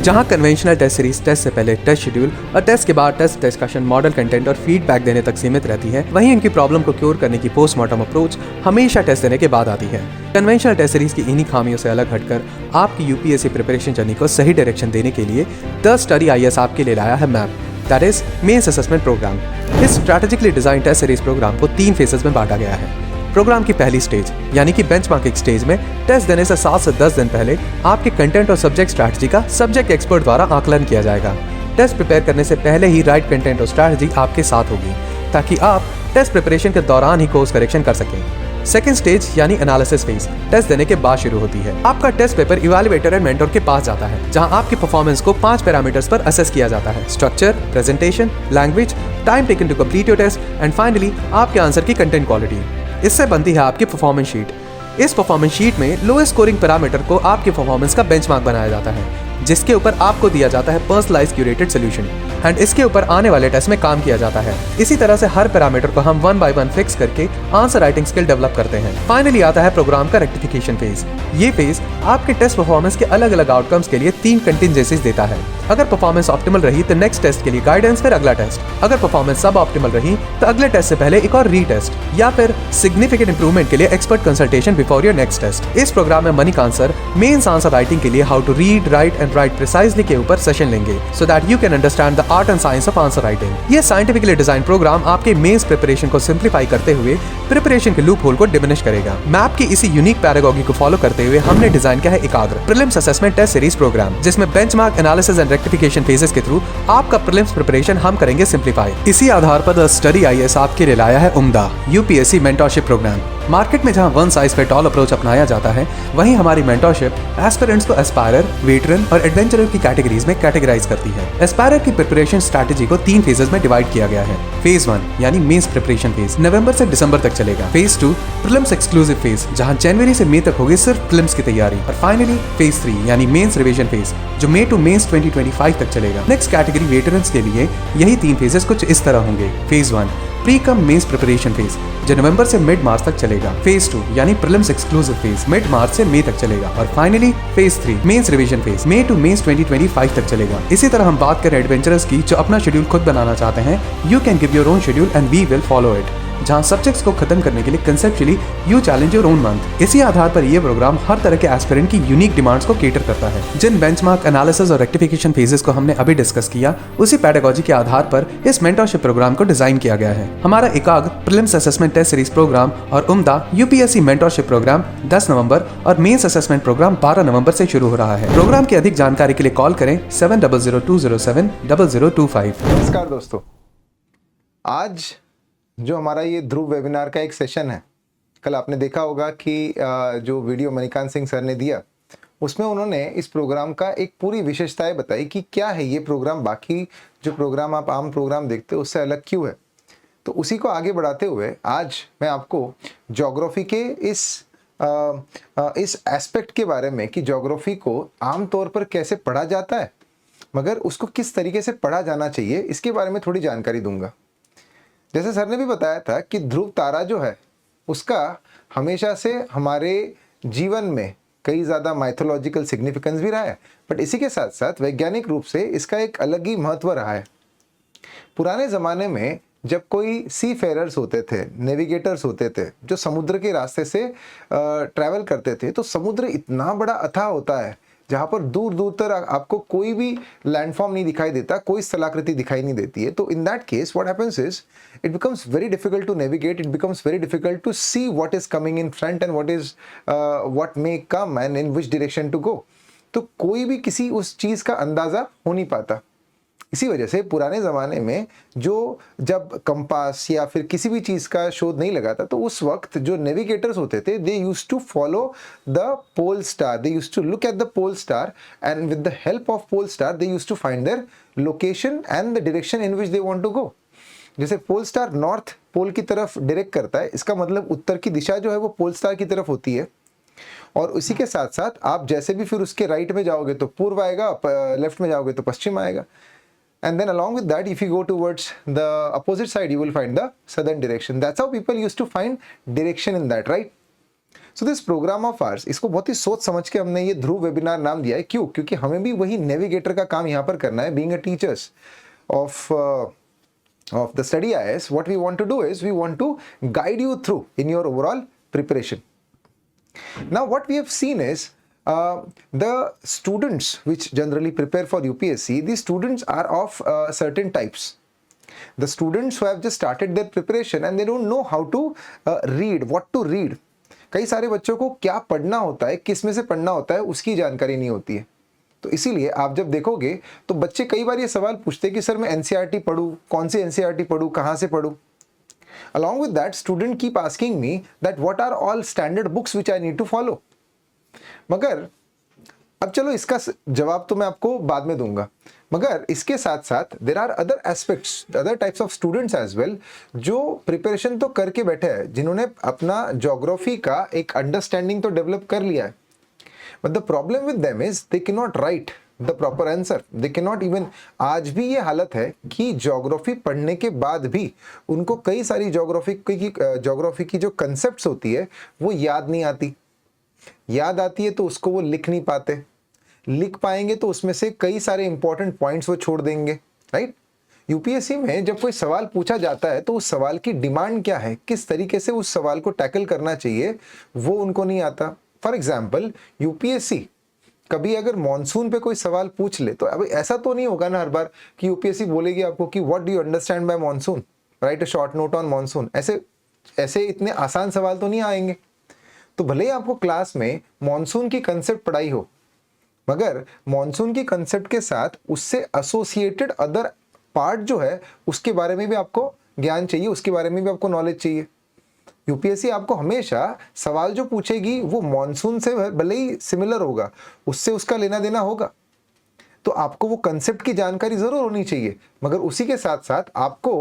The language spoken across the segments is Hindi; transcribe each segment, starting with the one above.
जहां कन्वेंशनल टेस्ट सीरीज टेस्ट से पहले टेस्ट शेड्यूल और टेस्ट के बाद टेस्ट डिस्कशन, मॉडल कंटेंट और फीडबैक देने तक सीमित रहती है, वहीं इनकी प्रॉब्लम को क्योर करने की पोस्टमार्टम अप्रोच हमेशा टेस्ट देने के बाद आती है। कन्वेंशनल टेस्ट सीरीज की इन्हीं खामियों से अलग हटकर आपकी यूपीएससी प्रिपरेशन जर्नी को सही डायरेक्शन देने के लिए द स्टडी आईएएस आपके लिए लाया है map, that is mains assessment programme. इस strategically design test series programme को 3 फेजेस में बांटा गया है। प्रोग्राम की पहली स्टेज यानी कि बेंचमार्किंग स्टेज में टेस्ट देने से 7 से 10 दिन पहले आपके कंटेंट और सब्जेक्ट स्ट्रैटेजी का सब्जेक्ट एक्सपर्ट द्वारा आकलन किया जाएगा। टेस्ट प्रिपेयर करने से पहले ही राइट कंटेंट और स्ट्रैटेजी आपके साथ होगी ताकि आप टेस्ट प्रिपरेशन के दौरान ही कोर्स करेक्शन कर सकें। सेकेंड स्टेज यानी एनालिसिस फेज टेस्ट देने के बाद शुरू होती है। आपका test paper evaluator and mentor के पास जाता है, जहां आपकी परफॉर्मेंस को 5 पैरामीटर्स पर असेस किया जाता है: structure, presentation, language, time taken to complete your test and finally आपके आंसर की कंटेंट क्वालिटी। इससे बनती है आपकी परफॉर्मेंस शीट। इस परफॉर्मेंस शीट में लोएस्ट स्कोरिंग पैरामीटर को आपकी परफॉर्मेंस का बेंचमार्क बनाया जाता है, जिसके ऊपर आपको दिया जाता है पर्सनलाइज्ड क्यूरेटेड सॉल्यूशन एंड इसके ऊपर आने वाले टेस्ट में काम किया जाता है। इसी तरह से हर पैरामीटर को हम 1 बाय 1 फिक्स करके आंसर राइटिंग स्किल डेवलप करते हैं। फाइनली आता है प्रोग्राम का रेक्टिफिकेशन फेज। ये फेज आपके टेस्ट परफॉर्मेंस के अलग अलग आउटकम्स के लिए 3 कंटिजेंसीज देता है। अगर परफॉर्मेंस ऑप्टिमल रही तो नेक्स्ट टेस्ट के लिए गाइडेंस, फिर अगला टेस्ट। अगर परफॉर्मेंस सब ऑप्टिमल रही तो अगले टेस्ट से पहले एक और रीटेस्ट या फिर सिग्निफिकेंट इंप्रूवमेंट के लिए expert consultation before your next test. इस प्रोग्राम में मनी आंसर मेंस आंसर राइटिंग के लिए how to read, write and write precisely के ऊपर सेशन लेंगे so that you can understand the art and science of answer writing. ये साइंटिफिकली डिजाइन प्रोग्राम आपके मेंस प्रिपरेशन को सिंप्लीफाई करते हुए प्रिपरेशन के लूप होल को डिमिनिश करेगा। मैप की इसी यूनिक पैरागॉजी को फॉलो करते हुए हमने डिजाइन किया है Ekagra prelims assessment test series programme, जिसमें benchmark, analysis and rectification phases के थ्रू आपका प्रीलिम्स प्रिपरेशन हम करेंगे सिंप्लीफाई। इसी आधार पर द स्टडी आईएएस आपके लिए लाया है उम्दा यूपीएससी मेंटरशिप प्रोग्राम। मार्केट में जहां one size fit all approach अपनाया जाता है, वहीं हमारी मेंटरशिप एस्पिरेंट्स को एस्पायरर, वेटरन और एडवेंचरर की कैटेगरीज में कैटेगराइज करती है। एस्पायरर की प्रिपरेशन स्ट्रैटेजी को 3 फेजेस में डिवाइड किया गया है। फेज 1 यानी मेंस प्रिपरेशन फेज नवंबर से दिसंबर तक चलेगा। फेज 2 प्रीलिम्स एक्सक्लूसिव फेज, जहां जनवरी से मई तक होगी सिर्फ प्रीलिम्स की तैयारी। और फाइनली फेज 3 यानी मेंस रिवीजन फेज, जो मई टू मेंस 2025 तक चलेगा। नेक्स्ट कैटेगरी वेटरन्स के लिए यही 3 फेजेस कुछ इस तरह होंगे। Phase 1 pre cum mains preparation phase, जो नवंबर से मिड मार्च तक चलेगा। फेज 2 यानी prelims exclusive phase mid March से मई तक चलेगा। और finally phase 3 mains revision phase मई टू मेंस 2025 तक चलेगा। इसी तरह हम बात करें एडवेंचरर्स की, जो अपना शेड्यूल खुद बनाना चाहते हैं, you can give your own schedule and we will follow it, जहां सब्जेक्ट्स को खत्म करने के लिए conceptually you challenge your own month. इसी आधार पर यह प्रोग्राम हर तरह के एस्पिरेंट की यूनिक डिमांड्स को केटर करता है। जिन बेंचमार्क, एनालिसिस और रेक्टिफिकेशन फेजेस को हमने अभी डिस्कस किया, उसी पेडागोजी के आधार पर इस मेंटरशिप प्रोग्राम को डिजाइन किया गया है। हमारा एकाग्र prelims assessment test series program और उम्दा यूपीएससी मेंटरशिप प्रोग्राम 10 नवंबर और मेंस असेसमेंट प्रोग्राम 12 नवंबर से शुरू हो रहा है। प्रोग्राम की अधिक जानकारी के लिए कॉल करें 7002070025। नमस्कार दोस्तों, आज जो हमारा ये ध्रुव वेबिनार का एक सेशन है, कल आपने देखा होगा कि जो वीडियो मणिकांत सिंह सर ने दिया, उसमें उन्होंने इस प्रोग्राम का एक पूरी विशेषताएं बताई कि क्या है ये प्रोग्राम, बाकी जो प्रोग्राम आप आम प्रोग्राम देखते हो उससे अलग क्यों है। तो उसी को आगे बढ़ाते हुए आज मैं आपको ज्योग्राफी के इस एस्पेक्ट के बारे में कि ज्योग्राफी को आम तौर पर कैसे पढ़ा जाता है, मगर उसको किस तरीके से पढ़ा जाना चाहिए, इसके बारे में थोड़ी जानकारी दूंगा। जैसे सर ने भी बताया था कि ध्रुव तारा जो है उसका हमेशा से हमारे जीवन में कई ज़्यादा माइथोलॉजिकल सिग्निफिकेंस भी रहा है, बट इसी के साथ साथ वैज्ञानिक रूप से इसका एक अलग ही महत्व रहा है। पुराने ज़माने में जब कोई सी फेरर्स होते थे, नेविगेटर्स होते थे, जो समुद्र के रास्ते से ट्रैवल करते थे, तो समुद्र इतना बड़ा अथाह होता है जहाँ पर दूर दूर तक आपको कोई भी लैंडफॉर्म नहीं दिखाई देता, कोई स्थलाकृति दिखाई नहीं देती है। तो in that case what happens is it becomes very difficult to navigate, it becomes very difficult to see what is coming in front and what may come and in which direction to go. तो कोई भी किसी उस चीज़ का अंदाज़ा हो नहीं पाता। इसी वजह से पुराने ज़माने में जब कंपास या फिर किसी भी चीज़ का शोध नहीं लगा था, तो उस वक्त जो नेविगेटर्स होते थे, they used to follow the pole star, they used to look at the pole star and with the help of pole star they used to find their location and the direction in which they want to go. जैसे पोल स्टार नॉर्थ पोल की तरफ डायरेक्ट करता है, इसका मतलब उत्तर की दिशा जो है वो पोल स्टार की तरफ होती है। और उसी के साथ साथ आप जैसे भी फिर उसके राइट में जाओगे तो पूर्व आएगा, लेफ्ट में जाओगे तो पश्चिम आएगा। And then along with that, if you go towards the opposite side, you will find the southern direction. That's how people used to find direction in that, right? So this program of ours, इसको बहुत ही सोच समझ के हमने ये ध्रुव वेबिनार नाम दिया है। क्यों? क्योंकि हमें भी वही नेविगेटर का काम यहाँ पर करना है। Being a teachers of the study IAS, what we want to do is we want to guide you through in your overall preparation. Now what we have seen is the students which generally prepare for UPSC, these students are of certain types. The students who have just started their preparation and they don't know how to read, what to read. कई सारे बच्चों को क्या पढ़ना होता है, किस में से पढ़ना होता है, उसकी जानकारी नहीं होती है। तो इसीलिए आप जब देखोगे तो बच्चे कई बार ये सवाल पूछते हैं कि सर मैं एनसीईआरटी पढूं, कौन सी एनसीईआरटी पढूं, कहाँ से पढूं। Along with that, student keep asking me that what are all standard books which I need to follow. मगर अब चलो इसका जवाब तो मैं आपको बाद में दूंगा, मगर इसके साथ साथ there are other aspects, other types of students as well, जो प्रिपरेशन तो करके बैठे हैं, जिन्होंने अपना ज्योग्राफी का एक अंडरस्टैंडिंग तो डेवलप कर लिया है, but the problem with them is they can not right the proper answer, they can not even. आज भी ये हालत है कि ज्योग्राफी पढ़ने के बाद भी उनको कई सारी ज्योग्राफी की जो कंसेप्ट्स होती है वो याद नहीं आती। याद आती है तो उसको वो लिख नहीं पाते, लिख पाएंगे तो उसमें से कई सारे इंपॉर्टेंट पॉइंट्स वो छोड़ देंगे, राइट। यूपीएससी में जब कोई सवाल पूछा जाता है तो उस सवाल की डिमांड क्या है, किस तरीके से उस सवाल को टैकल करना चाहिए, वो उनको नहीं आता। फॉर एग्जाम्पल यूपीएससी कभी अगर मॉनसून पे कोई सवाल पूछ ले तो अब ऐसा तो नहीं होगा ना हर बार कि यूपीएससी बोलेगी आपको कि what do you understand by monsoon, right a short note on monsoon. ऐसे इतने आसान सवाल तो नहीं आएंगे। तो भले ही आपको क्लास में मॉनसून की कंसेप्ट पढ़ाई हो, मगर मॉनसून की कंसेप्ट के साथ उससे एसोसिएटेड अदर पार्ट जो है उसके बारे में भी आपको ज्ञान चाहिए, उसके बारे में भी आपको नॉलेज चाहिए। यूपीएससी आपको हमेशा सवाल जो पूछेगी वो मॉनसून से भले ही सिमिलर होगा, उससे उसका लेना देना होगा, तो आपको वो कंसेप्ट की जानकारी जरूर होनी चाहिए, मगर उसी के साथ साथ आपको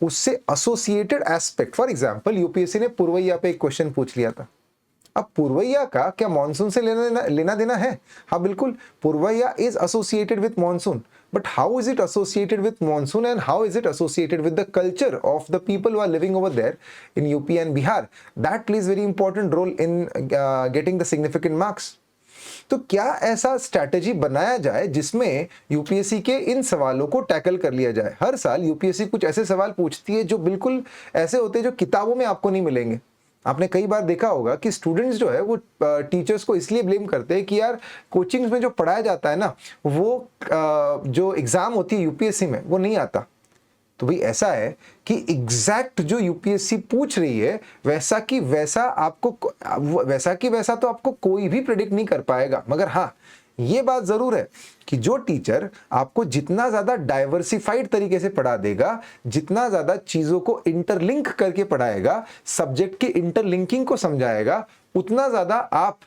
उससे associated aspect, for example UPSC ने पुरवैया पे एक क्वेश्चन पूछ लिया था। अब पुरवैया का क्या मॉनसून से लेना देना है? हाँ बिल्कुल, पुरवैया is associated with monsoon, but how is it associated with monsoon and how is it associated with the culture of the people who are living over there in UP and Bihar? That plays very important role in getting the significant marks. तो क्या ऐसा स्ट्रैटेजी बनाया जाए जिसमें यूपीएससी के इन सवालों को टैकल कर लिया जाए? हर साल यूपीएससी कुछ ऐसे सवाल पूछती है जो बिल्कुल ऐसे होते हैं जो किताबों में आपको नहीं मिलेंगे। आपने कई बार देखा होगा कि स्टूडेंट्स जो है वो टीचर्स को इसलिए ब्लेम करते हैं कि यार कोचिंग्स में जो पढ़ाया जाता है ना, वो जो एग्जाम होती है यूपीएससी में वो नहीं आता। तो भाई ऐसा है कि एग्जैक्ट जो यूपीएससी पूछ रही है वैसा की वैसा तो आपको कोई भी प्रेडिक्ट नहीं कर पाएगा। मगर हाँ, ये बात जरूर है कि जो टीचर आपको जितना ज्यादा डाइवर्सिफाइड तरीके से पढ़ा देगा, जितना ज्यादा चीजों को इंटरलिंक करके पढ़ाएगा, सब्जेक्ट की इंटरलिंकिंग को समझाएगा, उतना ज्यादा आप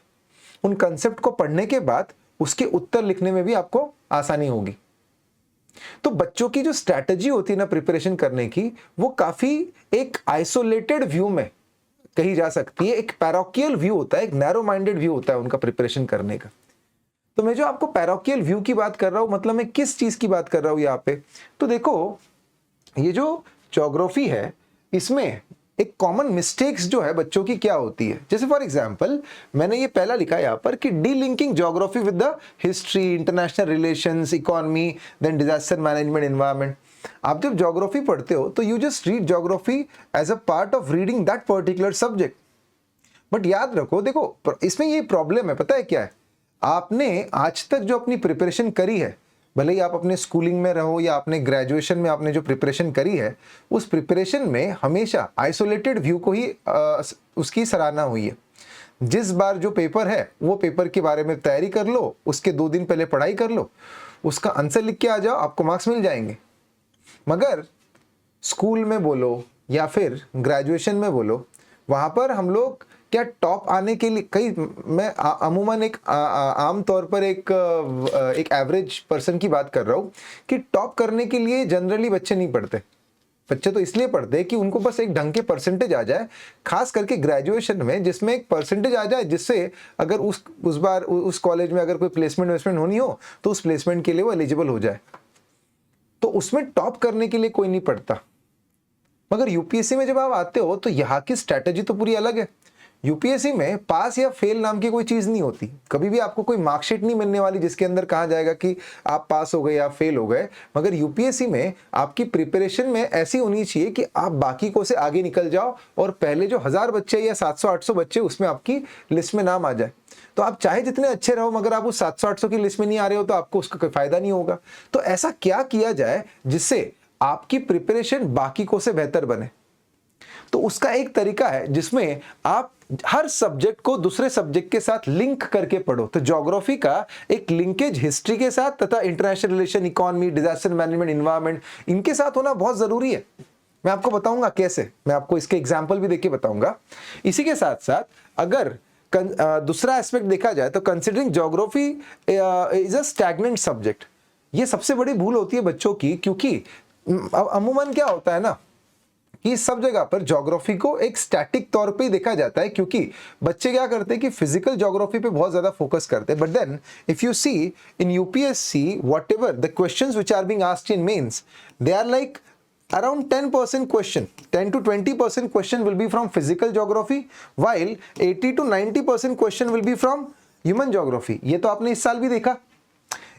उन कंसेप्ट को पढ़ने के बाद उसके उत्तर लिखने में भी आपको आसानी होगी। तो बच्चों की जो स्ट्रैटेजी होती है ना प्रिपरेशन करने की, वो काफी एक आइसोलेटेड व्यू में कही जा सकती है। एक पैरोकियल व्यू होता है, एक नैरो माइंडेड व्यू होता है उनका प्रिपरेशन करने का। तो मैं जो आपको पैरोकियल व्यू की बात कर रहा हूं, मतलब मैं किस चीज की बात कर रहा हूं यहाँ पे, तो देखो ये जो ज्योग्राफी है इसमें एक कॉमन मिस्टेक्स जो है बच्चों की क्या होती है। जैसे फॉर एग्जांपल मैंने ये पहला लिखा है यहाँ पर कि delinking geography with the history, international relations, economy, then disaster management, environment. आप जब ज्योग्राफी पढ़ते हो तो you just read geography as a part of reading that particular subject. But याद रखो, देखो इसमें ये प्रॉब्लम है, पता है क्या है? आपने आज तक जो अपनी प्रिपरेशन करी है, भले ही आप अपने स्कूलिंग में रहो या अपने ग्रेजुएशन में आपने जो प्रिपरेशन करी है, उस प्रिपरेशन में हमेशा आइसोलेटेड व्यू को ही उसकी सराहना हुई है। जिस बार जो पेपर है वो पेपर के बारे में तैयारी कर लो, उसके 2 दिन पहले पढ़ाई कर लो, उसका आंसर लिख के आ जाओ, आपको मार्क्स मिल जाएंगे। मगर स्कूल में बोलो या फिर ग्रेजुएशन में बोलो, वहाँ पर हम लोग क्या टॉप आने के लिए मैं अमूमन एक आम तौर पर एक एवरेज पर्सन की बात कर रहा हूँ कि टॉप करने के लिए जनरली बच्चे नहीं पढ़ते। बच्चे तो इसलिए पढ़ते हैं कि उनको बस एक ढंग के परसेंटेज आ जाए, खास करके ग्रेजुएशन में, जिसमें एक परसेंटेज आ जाए जिससे अगर उस बार उस कॉलेज में अगर कोई प्लेसमेंट होनी हो तो उस प्लेसमेंट के लिए वो एलिजिबल हो जाए। तो उसमें टॉप करने के लिए कोई नहीं पढ़ता। मगर यूपीएससी में जब आप आते हो तो यहाँ की स्ट्रैटेजी तो पूरी अलग है। यूपीएससी में पास या फेल नाम की कोई चीज नहीं होती। कभी भी आपको कोई मार्कशीट नहीं मिलने वाली जिसके अंदर कहा जाएगा कि आप पास हो गए या फेल हो गए। मगर यूपीएससी में आपकी प्रिपरेशन में ऐसी होनी चाहिए कि आप बाकी को से आगे निकल जाओ और पहले जो 1000 बच्चे या 700-800 बच्चे उसमें आपकी लिस्ट में नाम आ जाए। तो आप चाहे जितने अच्छे रहो, मगर आप उस 700-800 की लिस्ट में नहीं आ रहे हो तो आपको उसका कोई फायदा नहीं होगा। तो ऐसा क्या किया जाए जिससे आपकी प्रिपरेशन बाकी को से बेहतर बने? तो उसका एक तरीका है जिसमें आप हर सब्जेक्ट को दूसरे सब्जेक्ट के साथ लिंक करके पढ़ो। तो ज्योग्राफी का एक लिंकेज हिस्ट्री के साथ तथा international relation, economy, disaster management, environment, इनके साथ होना बहुत जरूरी है। मैं आपको बताऊंगा कैसे, मैं आपको इसके एग्जाम्पल भी देके बताऊंगा। इसी के साथ साथ अगर दूसरा एस्पेक्ट देखा जाए तो considering geography is a stagnant subject, ये सबसे बड़ी भूल होती है बच्चों की। क्योंकि अमूमन क्या होता है ना कि सब जगह पर ज्योग्राफी को एक स्टैटिक तौर पे ही देखा जाता है, क्योंकि बच्चे क्या करते हैं कि फिजिकल ज्योग्राफी पे बहुत ज्यादा फोकस करते हैं। But then if you see in UPSC, whatever the questions which are being asked in mains, they are like around 10% question, 10 to 20% question will be from physical geography, while 80 to 90% question will be from human geography। ये तो आपने इस साल भी देखा।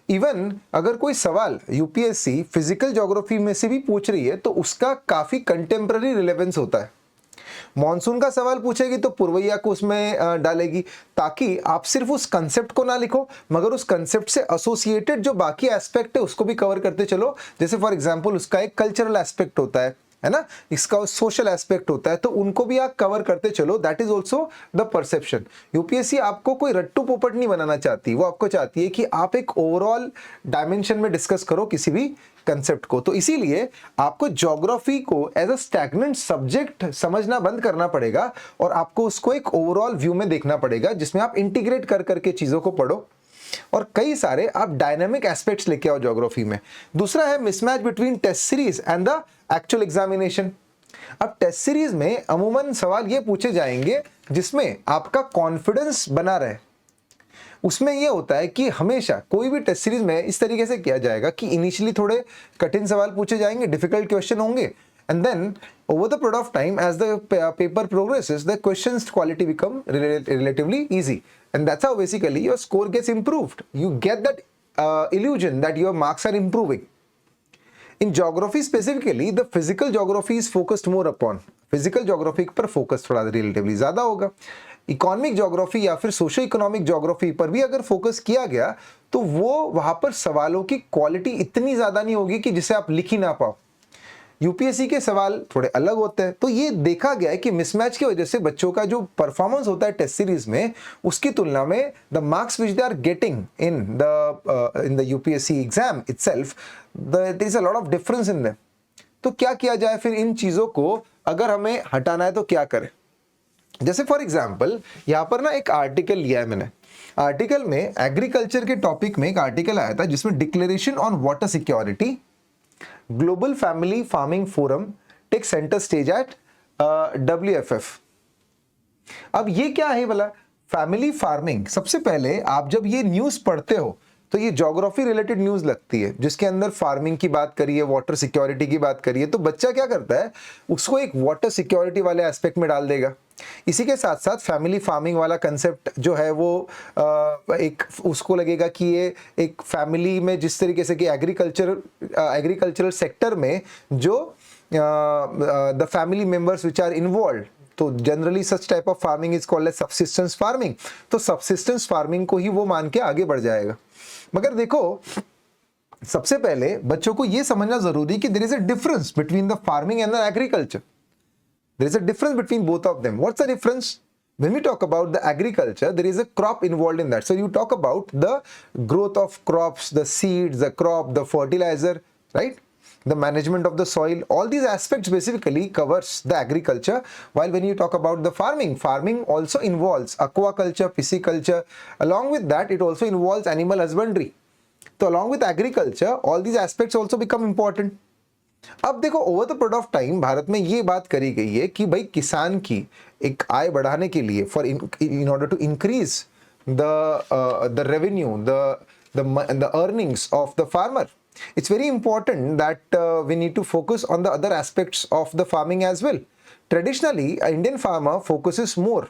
इवन अगर कोई सवाल यूपीएससी फिजिकल ज्योग्राफी में से भी पूछ रही है तो उसका काफी कंटेम्पररी रिलेवेंस होता है। मॉनसून का सवाल पूछेगी तो पुरवैया को उसमें डालेगी, ताकि आप सिर्फ उस कंसेप्ट को ना लिखो मगर उस कंसेप्ट से एसोसिएटेड जो बाकी एस्पेक्ट है उसको भी कवर करते चलो। जैसे फॉर एग्जांपल उसका एक कल्चरल एस्पेक्ट होता है ना, इसका सोशल एस्पेक्ट होता है, तो उनको भी आप कवर करते चलो। That is also the perception. UPSC आपको कोई रट्टू पोपट नहीं बनाना चाहती, वो आपको चाहती है कि आप एक ओवरऑल डायमेंशन में डिस्कस करो किसी भी कंसेप्ट को। तो इसीलिए आपको ज्योग्राफी को एज अ स्टैग्नेंट सब्जेक्ट समझना बंद करना पड़ेगा और आपको उसको एक ओवरऑल व्यू में देखना पड़ेगा, जिसमें आप इंटीग्रेट कर करके चीजों को पढ़ो और कई सारे आप डायनामिक एस्पेक्ट्स लेके आओ ज्योग्राफी में। दूसरा है mismatch between test series and the actual examination. अब टेस्ट सीरीज में अमूमन सवाल ये पूछे जाएंगे जिसमें आपका कॉन्फिडेंस बना रहे। उसमें यह होता है कि हमेशा कोई भी टेस्ट सीरीज में इस तरीके से किया जाएगा कि इनिशियली थोड़े कठिन सवाल पूछे जाएंगे, डिफिकल्ट क्वेश्चन होंगे, and then over the period of time as the paper progresses the questions quality become relatively easy, and that's how basically your score gets improved. You get that illusion that your marks are improving. In geography specifically the physical geography is focused more upon, physical geography पर focus थोड़ा relatively ज़्यादा होगा। इकोनॉमिक ज्योग्राफी या फिर सोशो इकोनॉमिक ज्योग्राफी पर भी अगर फोकस किया गया तो वो वहां पर सवालों की क्वालिटी इतनी ज्यादा नहीं होगी कि जिसे आप लिख ही ना पाओ। यूपीएससी के सवाल थोड़े अलग होते हैं। तो ये देखा गया है कि मिसमैच की वजह से बच्चों का जो परफॉर्मेंस होता है टेस्ट सीरीज में, उसकी तुलना में the marks which they are getting in the UPSC exam itself, there is a lot of difference in them. तो क्या किया जाए फिर इन चीजों को अगर हमें हटाना है तो क्या करें? जैसे फॉर एग्जाम्पल यहाँ पर ना एक आर्टिकल लिया है मैंने। आर्टिकल में एग्रीकल्चर के टॉपिक में एक आर्टिकल आया था जिसमें declaration on water security, global family farming forum take center stage at WFF। अब ये क्या है भला फैमिली फार्मिंग? सबसे पहले आप जब ये न्यूज पढ़ते हो तो ये ज्योग्राफी रिलेटेड न्यूज लगती है जिसके अंदर फार्मिंग की बात करिए, वाटर सिक्योरिटी की बात करिए, तो बच्चा क्या करता है उसको एक वाटर सिक्योरिटी वाले एस्पेक्ट में डाल देगा। इसी के साथ साथ फैमिली फार्मिंग वाला कंसेप्ट जो है वो एक उसको लगेगा कि ये एक फैमिली में जिस तरीके से कि एग्रीकल्चरल सेक्टर में जो the family members which are involve, तो generally such type of farming is called as subsistence farming. तो सब्सिस्टेंस फार्मिंग को ही वो मान के आगे बढ़ जाएगा। मगर देखो सबसे पहले बच्चों को यह समझना जरूरी कि there is a difference between the farming and the agriculture. There is a difference between both of them. What's the difference? When we talk about the agriculture, there is a crop involved in that. So you talk about the growth of crops, the seeds, the crop, the fertilizer, right? The management of the soil. All these aspects basically covers the agriculture. While when you talk about the farming, farming also involves aquaculture, pisciculture. Along with that, it also involves animal husbandry. So along with agriculture, all these aspects also become important. अब देखो over the period of time Bharat में ये बात करी गई है कि भाई किसान की एक आय बढ़ाने के लिए for in order to increase the revenue the earnings of the farmer, it's very important that we need to focus on the other aspects of the farming as well. Traditionally, an Indian farmer focuses more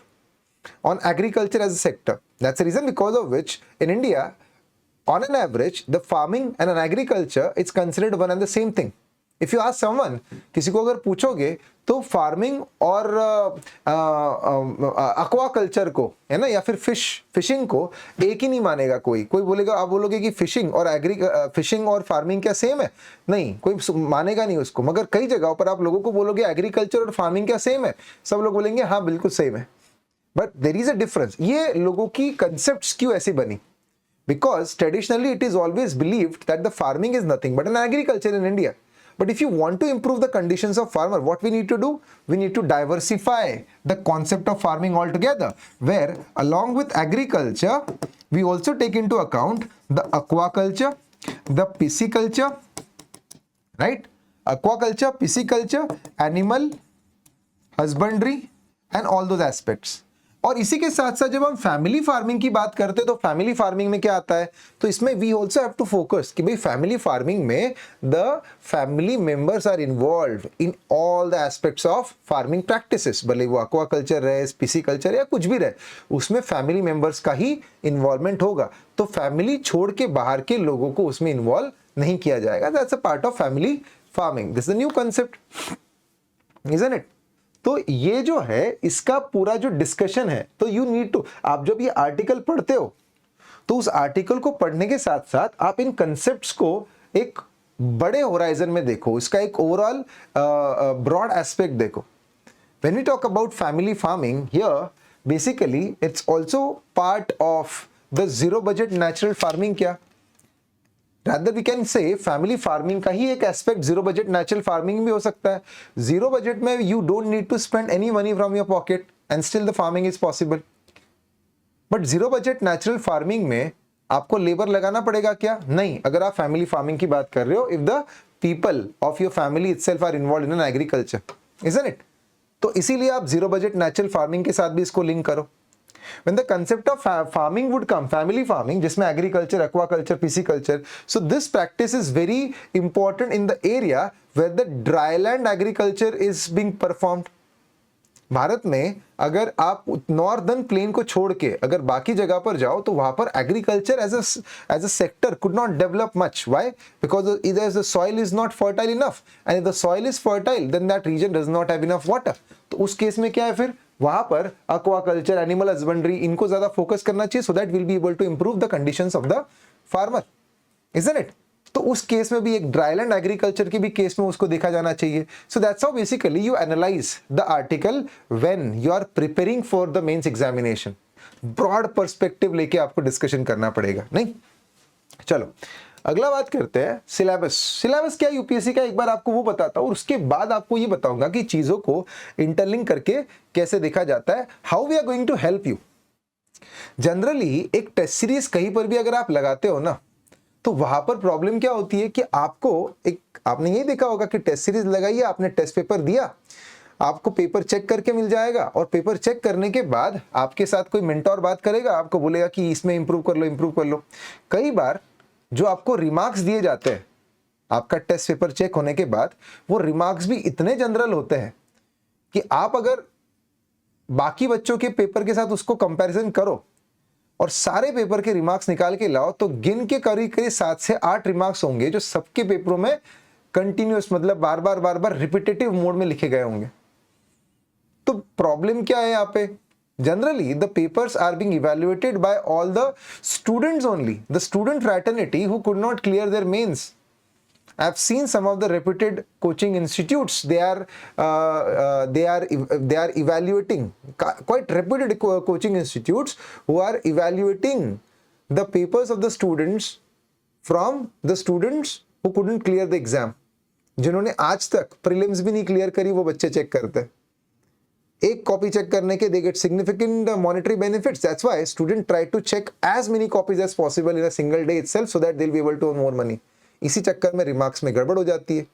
on agriculture as a sector. That's the reason because of which in India, on an average, the farming and an agriculture, it's considered one and the same thing. If you ask someone, किसी को अगर पूछोगे तो फार्मिंग और aquaculture को, है ना, या फिर फिशिंग को एक ही नहीं मानेगा कोई बोलेगा, आप बोलोगे कि फिशिंग और फार्मिंग क्या सेम है? नहीं, कोई मानेगा नहीं उसको। मगर कई जगहों पर आप लोगों को बोलोगे एग्रीकल्चर और फार्मिंग क्या सेम है, सब लोग बोलेंगे हाँ बिल्कुल सेम है। But there is a difference. ये लोगों की कंसेप्ट्स क्यों ऐसी बनी? Because traditionally it is always believed that the farming is nothing but an agriculture in India. But if you want to improve the conditions of farmer, what we need to do? We need to diversify the concept of farming altogether, where along with agriculture, we also take into account the aquaculture, the pisciculture, right? Aquaculture, pisciculture, animal husbandry and all those aspects. और इसी के साथ साथ जब हम फैमिली फार्मिंग की बात करते हैं तो फैमिली फार्मिंग में क्या आता है? तो इसमें we also have to focus कि भाई फैमिली फार्मिंग में the family members are involved in all the aspects of farming practices, भले वो एक्वाकल्चर रहे, पिसिकल्चर या कुछ भी रहे, उसमें फैमिली मेंबर्स का ही इन्वॉल्वमेंट होगा। तो फैमिली छोड़ के बाहर के लोगों को उसमें इन्वॉल्व नहीं किया जाएगा। That's a part of family farming. This is the new concept, isn't it? तो ये जो है इसका पूरा जो डिस्कशन है, तो यू नीड टू, आप जब ये आर्टिकल पढ़ते हो तो उस आर्टिकल को पढ़ने के साथ साथ आप इन कंसेप्ट्स को एक बड़े होराइजन में देखो, इसका एक ओवरऑल ब्रॉड एस्पेक्ट देखो। When we talk about family farming here, basically it's also part of the zero budget natural farming. क्या rather we can say family farming का ही एक aspect zero budget natural farming भी हो सकता है। जीरो बजट में you don't need to spend any money from your pocket and still the farming is possible. But zero budget natural farming में आपको लेबर लगाना पड़ेगा क्या? नहीं, अगर आप फैमिली फार्मिंग की बात कर रहे हो, if the people of your family itself are involved in an agriculture, isn't it? तो इसीलिए आप जीरो बजट नेचुरल फार्मिंग के साथ भी इसको लिंक करो। When the concept of farming would come, family farming, जिसमें agriculture, aquaculture, pisciculture, so this practice is very important in the area where the dryland agriculture is being performed. Bharat में अगर आप नॉर्दर्न प्लेन को छोड़ के अगर बाकी जगह पर जाओ तो वहां पर agriculture as a sector could not develop much. Why? Because इधर the soil is not fertile enough, and if the soil is fertile then that region does not have enough water. तो उस केस में क्या है, फिर वहां पर एक्वाकल्चर, एनिमल हस्बेंड्री, इनको ज्यादा फोकस करना चाहिए, so that will be able to improve the conditions of the farmer, isn't it? तो उस केस में भी एक ड्राईलैंड एग्रीकल्चर की भी केस में उसको देखा जाना चाहिए। So that's how basically you analyze the article when you are preparing for the mains examination. Broad perspective लेके आपको डिस्कशन करना पड़ेगा, नहीं? चलो अगला बात करते हैं सिलेबस। सिलेबस क्या यूपीएससी का, एक बार आपको वो बताता हूं और उसके बाद आपको ये बताऊंगा कि चीजों को इंटरलिंक करके कैसे देखा जाता है। How we are going to help you. Generally एक टेस्ट सीरीज कहीं पर भी अगर आप लगाते हो ना, तो वहां पर प्रॉब्लम क्या होती है कि आपने ये देखा होगा कि टेस्ट सीरीज लगाई है, आपने टेस्ट पेपर दिया, आपको पेपर चेक करके मिल जाएगा, और पेपर चेक करने के बाद आपके साथ कोई मेंटोर बात करेगा, आपको बोलेगा कि इसमें इंप्रूव कर लो। कई बार जो आपको रिमार्क्स दिए जाते हैं आपका टेस्ट पेपर चेक होने के बाद, वो रिमार्क्स भी इतने जनरल होते हैं कि आप अगर बाकी बच्चों के पेपर के साथ उसको कंपैरिजन करो और सारे पेपर के रिमार्क्स निकाल के लाओ, तो गिन के करीब 7 से 8 रिमार्क्स होंगे जो सबके पेपरों में कंटिन्यूअस, मतलब बार बार रिपीटेटिव मोड में लिखे गए होंगे। तो प्रॉब्लम क्या है यहाँ पे? Generally, the papers are being evaluated by all the students only, the student fraternity who could not clear their mains. I've seen some of the reputed coaching institutes. They are evaluating, quite reputed coaching institutes who are evaluating the papers of the students from the students who couldn't clear the exam. जिन्होंने आज तक प्रीलिम्स भी नहीं क्लियर करी, वो बच्चे चेक करते हैं। एक कॉपी चेक करने के they get significant monetary benefits. That's why students try to check as many copies as possible in a single day itself so that they'll be able to earn more money. इसी चक्कर में रिमार्क्स में गड़बड़ हो जाती है।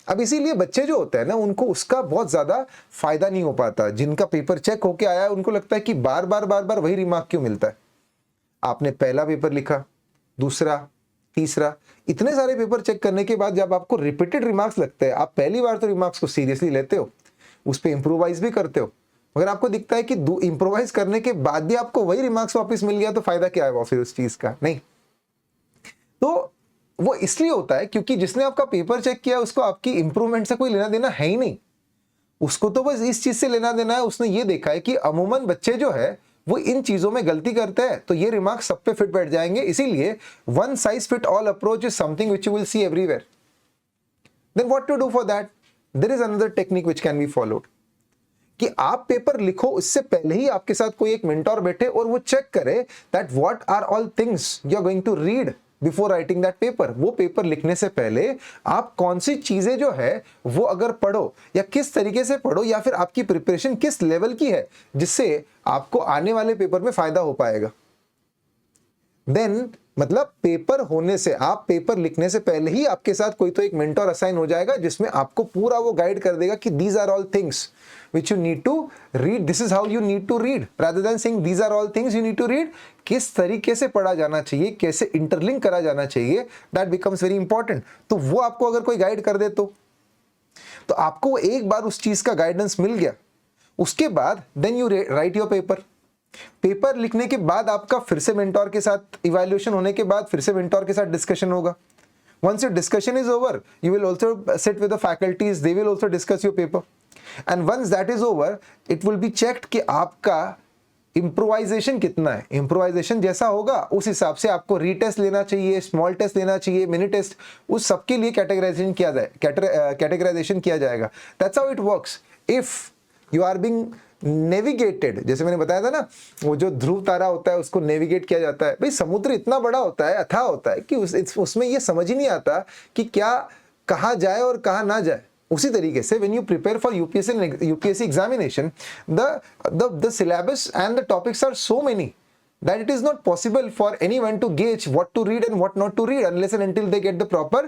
अब इसीलिए बच्चे जो होते हैं ना, उनको उसका बहुत ज्यादा फायदा नहीं हो पाता। जिनका पेपर चेक होके आया है उनको लगता है कि बार बार वही रिमार्क क्यों मिलता है। आपने पहला पेपर लिखा, दूसरा, तीसरा, इतने सारे पेपर चेक करने के बाद जब आपको रिपीटेड रिमार्क्स लगते हैं, आप पहली बार तो रिमार्क्स को सीरियसली लेते हो, उस पर इंप्रोवाइज भी करते हो, मगर आपको दिखता है कि इम्प्रोवाइज करने के बाद भी आपको वही रिमार्क्स वापस मिल गया, तो फायदा क्या है फिर उस चीज का? नहीं। तो वो इसलिए होता है क्योंकि जिसने आपका पेपर चेक किया उसको आपकी इंप्रूवमेंट से कोई लेना देना है ही नहीं। उसको तो बस इस चीज से लेना देना है, उसने ये देखा है कि अमूमन बच्चे जो है वो इन चीजों में गलती करते हैं, तो ये रिमार्क सब पे फिट बैठ जाएंगे। इसीलिए one size fit all approach is something which you will see everywhere. Then what to do for that? There is another technique which can be followed, कि आप पेपर लिखो उससे पहले ही आपके साथ कोई एक मेंटोर बैठे और वो चेक करे that what are all things you are going to read before writing that paper. वो पेपर लिखने से पहले आप कौन सी चीजें जो है वो अगर पढ़ो या किस तरीके से पढ़ो, या फिर आपकी प्रिपरेशन किस लेवल की है जिससे आपको आने वाले पेपर में फायदा हो पाएगा। देन मतलब पेपर होने से, आप पेपर लिखने से पहले ही आपके साथ कोई तो एक मेंटोर असाइन हो जाएगा जिसमें आपको पूरा वो गाइड कर देगा कि these are all things which you need to read, this is how you need to read, rather than saying these are all things you need to read। किस तरीके से पढ़ा जाना चाहिए, कैसे इंटरलिंक करा जाना चाहिए, that becomes very important। तो वो आपको अगर कोई गाइड कर दे तो आपको एक बार उस चीज का गाइडेंस मिल गया, उसके बाद then you write your paper। Paper लिखने के बाद आपका फिर से मेंटोर के साथ इवैल्यूएशन होने के बाद फिर से मेंटोर के साथ डिस्कशन होगा। Once your discussion is over, you will also sit with the faculties, they will also discuss your paper। And once that is over, it will be checked कि आपका इम्प्रोवाइजेशन कितना है। इम्प्रोवाइजेशन जैसा होगा उस हिसाब से आपको रीटेस्ट लेना चाहिए, स्मॉल टेस्ट लेना चाहिए, मिनी टेस्ट, उस सबके लिए कैटेगराइजेशन किया जाएगा। That's how it works. If you are being navigated, जैसे मैंने बताया था ना, वो जो ध्रुव तारा होता है उसको नेविगेट किया जाता है। भाई समुद्र इतना बड़ा होता है, अथाह होता है कि उसमें ये समझ ही नहीं आता कि क्या कहाँ जाए और कहाँ ना जाए। उसी तरीके से when you prepare for UPSC examination, the syllabus and the topics are so many that it is not possible for anyone to gauge what to read and what not to read unless and until they get the proper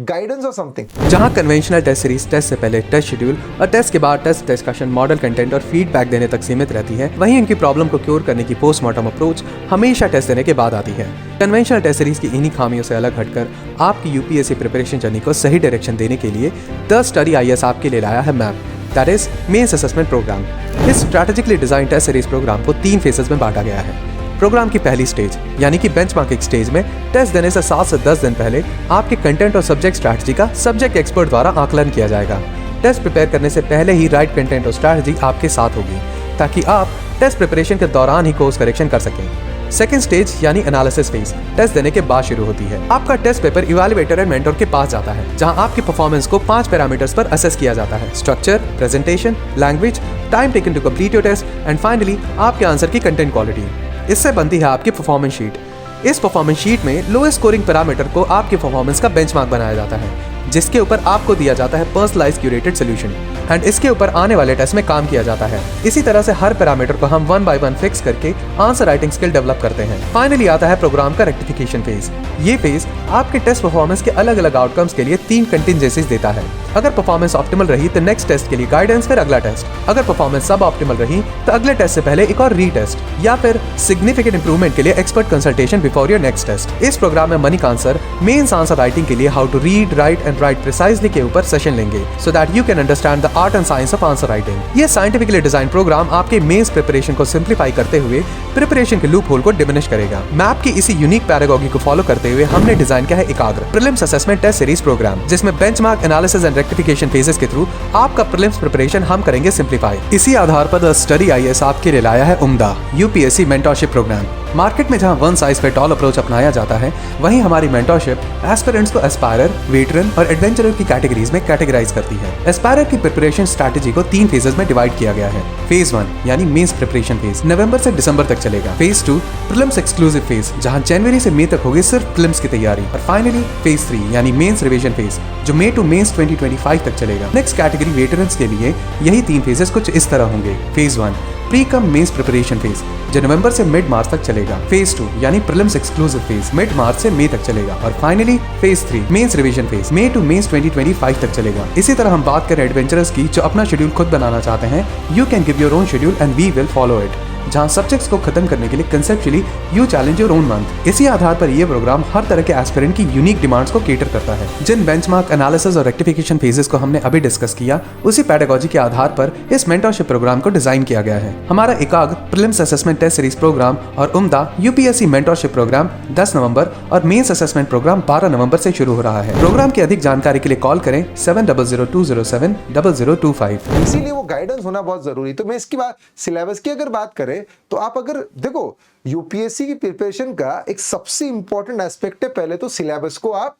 guidance or something। जहां कन्वेंशनल टेस्ट सीरीज टेस्ट से पहले टेस्ट शेड्यूल और टेस्ट के बाद टेस्ट डिस्कशन, मॉडल कंटेंट और फीडबैक देने तक सीमित रहती है, वहीं इनकी प्रॉब्लम को क्योर करने की पोस्टमार्टम अप्रोच हमेशा टेस्ट देने के बाद आती है। कन्वेंशनल टेस्ट सीरीज की इन्हीं खामियों से अलग हटकर आपकी यूपीएससी प्रिपरेशन जर्नी को सही डायरेक्शन देने के लिए द स्टडी IAS आपके लिए लाया है map, that is mains assessment programme. इस strategically design test series programme को 3 फेजेस में बांटा गया है। प्रोग्राम की पहली स्टेज यानी कि बेंचमार्किंग स्टेज में टेस्ट देने से 7 से 10 दिन पहले आपके कंटेंट और सब्जेक्ट स्ट्रैटेजी का सब्जेक्ट एक्सपर्ट द्वारा आकलन किया जाएगा। टेस्ट प्रिपेयर करने से पहले ही राइट कंटेंट और स्ट्रैटेजी आपके साथ होगी ताकि आप टेस्ट प्रिपरेशन के दौरान ही कोर्स करेक्शन कर सकें। सेकंड स्टेज यानी एनालिसिस फेज टेस्ट देने के बाद शुरू होती है। आपका test paper evaluator and mentor के पास जाता है जहां आपकी परफॉर्मेंस को 5 पैरामीटर्स पर असेस किया जाता है: structure, presentation, language, time taken to complete your test and finally आपके आंसर की कंटेंट क्वालिटी। इससे बनती है आपकी परफॉर्मेंस शीट। इस परफॉर्मेंस शीट में लोएस्ट स्कोरिंग पैरामीटर को आपके परफॉर्मेंस का बेंचमार्क बनाया जाता है, जिसके ऊपर आपको दिया जाता है पर्सनलाइज क्यूरेटेड सॉल्यूशन एंड इसके ऊपर आने वाले टेस्ट में काम किया जाता है। इसी तरह से हर पैरामीटर को हम 1 बाय 1 फिक्स करके आंसर राइटिंग स्किल डेवलप करते हैं। फाइनली आता है प्रोग्राम का रेक्टिफिकेशन फेज। ये फेज आपके टेस्ट परफॉर्मेंस के अलग अलग आउटकम्स के लिए 3 कंटिजेंसीज देता है। अगर परफॉर्मेंस ऑप्टिमल रही तो नेक्स्ट टेस्ट के लिए गाइडेंस, फिर अगला टेस्ट। अगर परफॉर्मेंस सब ऑप्टिमल रही तो अगले टेस्ट से पहले एक और रीटेस्ट या फिर सिग्निफिकेंट इंप्रूवमेंट के लिए expert consultation before your next test. इस प्रोग्राम में मनिक आंसर मेंस आंसर राइटिंग के लिए how to read, write and write precisely के ऊपर सेशन लेंगे so that you can understand the art and science of answer writing. ये साइंटिफिकली डिजाइन प्रोग्राम आपके मेंस प्रिपरेशन को सिंप्लीफाई करते हुए प्रिपरेशन के लूप होल को डिमिनिश करेगा। मैप की इसी यूनिक पैरागॉगी को फॉलो करते हुए हमने डिजाइन किया है Ekagra prelims assessment test series programme, जिसमें benchmark, analysis and rectification phases के थ्रू आपका प्रीलिम्स प्रिपरेशन हम करेंगे सिंप्लीफाई। इसी आधार पर द स्टडी IAS आपके लिए लाया है उम्दा यूपीएससी मेंटरशिप प्रोग्राम। मार्केट में जहां one size fit all approach अपनाया जाता है, वहीं हमारी मेंटरशिप एस्पिरेंट्स को एस्पायरर, वेटरन और एडवेंचरर की कैटेगरीज में कैटेगराइज करती है। एस्पायरर की प्रिपरेशन स्ट्रैटेजी को 3 फेजेस में डिवाइड किया गया है। फेज 1 यानी मेंस प्रिपरेशन फेज नवंबर से दिसंबर तक चलेगा। फेज 2 प्रीलिम्स एक्सक्लूसिव फेज जहां जनवरी से मई तक होगी सिर्फ प्रीलिम्स की तैयारी। और फाइनली फेज 3 यानी मेंस रिवीजन फेज जो मई टू मेंस 2025 तक चलेगा। नेक्स्ट कैटेगरी वेटरन्स के लिए यही 3 फेजेस कुछ इस तरह होंगे। Phase 1 pre cum mains preparation phase जो नवंबर से मिड मार्च तक चलेगा। फेज 2 यानी prelims exclusive phase mid March से मई तक चलेगा। और finally phase 3 mains revision phase मई टू मेंस 2025 तक चलेगा। इसी तरह हम बात करें एडवेंचरर्स की जो अपना शेड्यूल खुद बनाना चाहते हैं, you can give your own schedule and we will follow it. जहां सब्जेक्ट्स को खत्म करने के लिए conceptually you challenge your own month. इसी आधार पर यह प्रोग्राम हर तरह के एस्पिरेंट की यूनिक डिमांड्स को केटर करता है। जिन बेंचमार्क एनालिसिस और रेक्टिफिकेशन फेजेस को हमने अभी डिस्कस किया, उसी पेडागोजी के आधार पर इस मेंटरशिप प्रोग्राम को डिजाइन किया गया है। हमारा एकाग्र prelims assessment test series program और उम्दा यूपीएससी मेंटरशिप प्रोग्राम 10 नवंबर और मेंस असेसमेंट प्रोग्राम 12 नवंबर से शुरू हो रहा है। प्रोग्राम की अधिक जानकारी के लिए कॉल करें 7002070025। इसीलिए वो गाइडेंस होना बहुत जरूरी। तो मैं इसकी बात, सिलेबस की अगर बात करें तो आप अगर देखो यूपीएससी की प्रिपरेशन का एक सबसे इंपॉर्टेंट एस्पेक्ट है, पहले तो सिलेबस को आप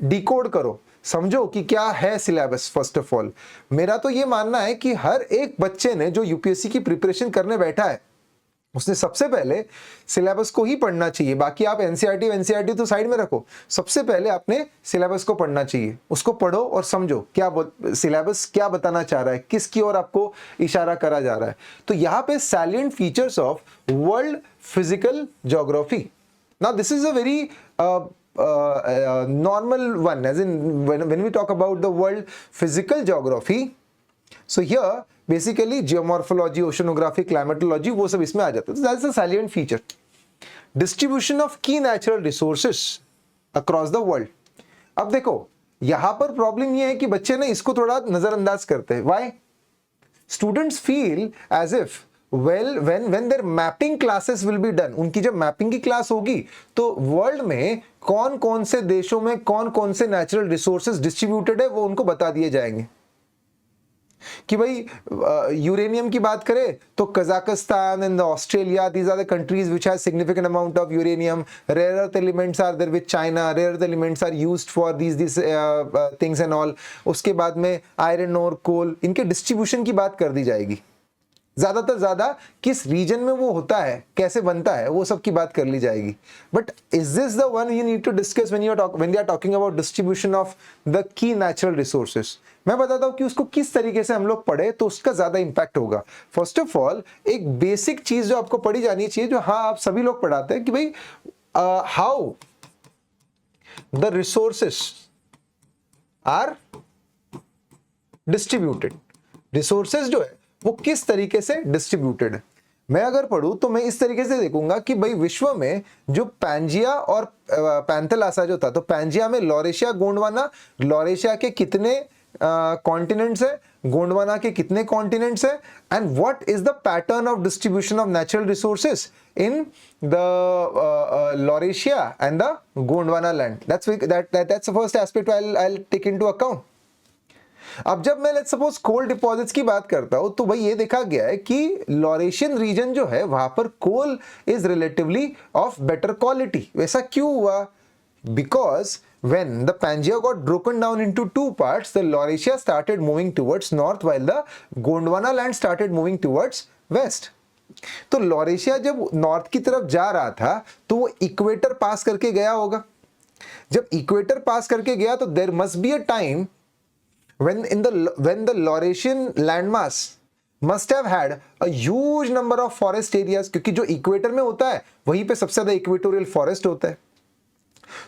डिकोड करो, समझो कि क्या है सिलेबस। फर्स्ट ऑफ ऑल मेरा तो ये मानना है कि हर एक बच्चे ने जो यूपीएससी की प्रिपरेशन करने बैठा है उसने सबसे पहले सिलेबस को ही पढ़ना चाहिए। बाकी आप एनसीईआरटी तो साइड में रखो, सबसे पहले आपने सिलेबस को पढ़ना चाहिए। उसको पढ़ो और समझो क्या सिलेबस क्या बताना चाह रहा है, किसकी ओर आपको इशारा करा जा रहा है। तो यहाँ पे salient features of world physical geography, now this is a very normal one, as in when we talk about the world physical geography, so here basically geomorphology, oceanography, climatology वो सब इसमें आ जाता है। That's a salient feature. Distribution of key natural resources across the world. अब देखो यहाँ पर प्रॉब्लम ये है कि बच्चे ना इसको थोड़ा नजरअंदाज करते हैं। Why? Students feel as if when their mapping classes will be done, उनकी जब मैपिंग की क्लास होगी तो वर्ल्ड में कौन कौन से देशों में कौन कौन से नेचुरल रिसोर्सेज डिस्ट्रीब्यूटेड है वो उनको बता दिए जाएंगे। कि भाई यूरेनियम की बात करें तो Kazakhstan and Australia, these are the countries which have significant amount of uranium. Rare earth elements are there with China, rare earth elements are used for this things and all. उसके बाद में आयरन और कोल, इनके डिस्ट्रीब्यूशन की बात कर दी जाएगी। ज्यादातर ज्यादा किस रीजन में वो होता है, कैसे बनता है, वो सब की बात कर ली जाएगी। But is this the one you need to discuss when we are talking about distribution of the key natural resources. मैं बताता हूं कि उसको किस तरीके से हम लोग पढ़े तो उसका ज्यादा इंपैक्ट होगा। फर्स्ट ऑफ ऑल एक बेसिक चीज जो आपको पढ़ी जानी चाहिए, जो हाँ आप सभी लोग पढ़ाते हैं कि भाई how the resources are distributed. Resources जो है वो किस तरीके से डिस्ट्रीब्यूटेड है। मैं अगर पढ़ूं तो मैं इस तरीके से देखूंगा कि भाई विश्व में जो पैंजिया और पैंथेलासा जो था, तो पैंजिया में लॉरेशिया, गोंडवाना, लॉरेशिया के कितने कॉन्टिनेंट्स है, गोंडवाना के कितने कॉन्टिनेंट्स है, and what is the pattern of distribution of natural resources in the Laurasia and the Gondwana land. That's the first aspect I take into account. अब जब मैं लेट्स सपोज कोल डिपॉजिट्स की बात करता हूं तो भाई ये देखा गया है कि लॉरेशियन रीजन जो है वहां पर coal is relatively of better quality. वैसा क्यों हुआ? Because when the Pangaea got broken down into two parts, the Laurasia started moving towards north while the Gondwana land started moving towards west. तो लॉरेशिया जब नॉर्थ की तरफ जा रहा था तो वो इक्वेटर पास करके गया होगा। जब इक्वेटर पास करके गया तो there must be a time when the Laurasian landmass must have had a huge number of forest areas, क्योंकि जो इक्वेटर में होता है वहीं पे सबसे ज्यादा इक्वेटोरियल फॉरेस्ट होता है।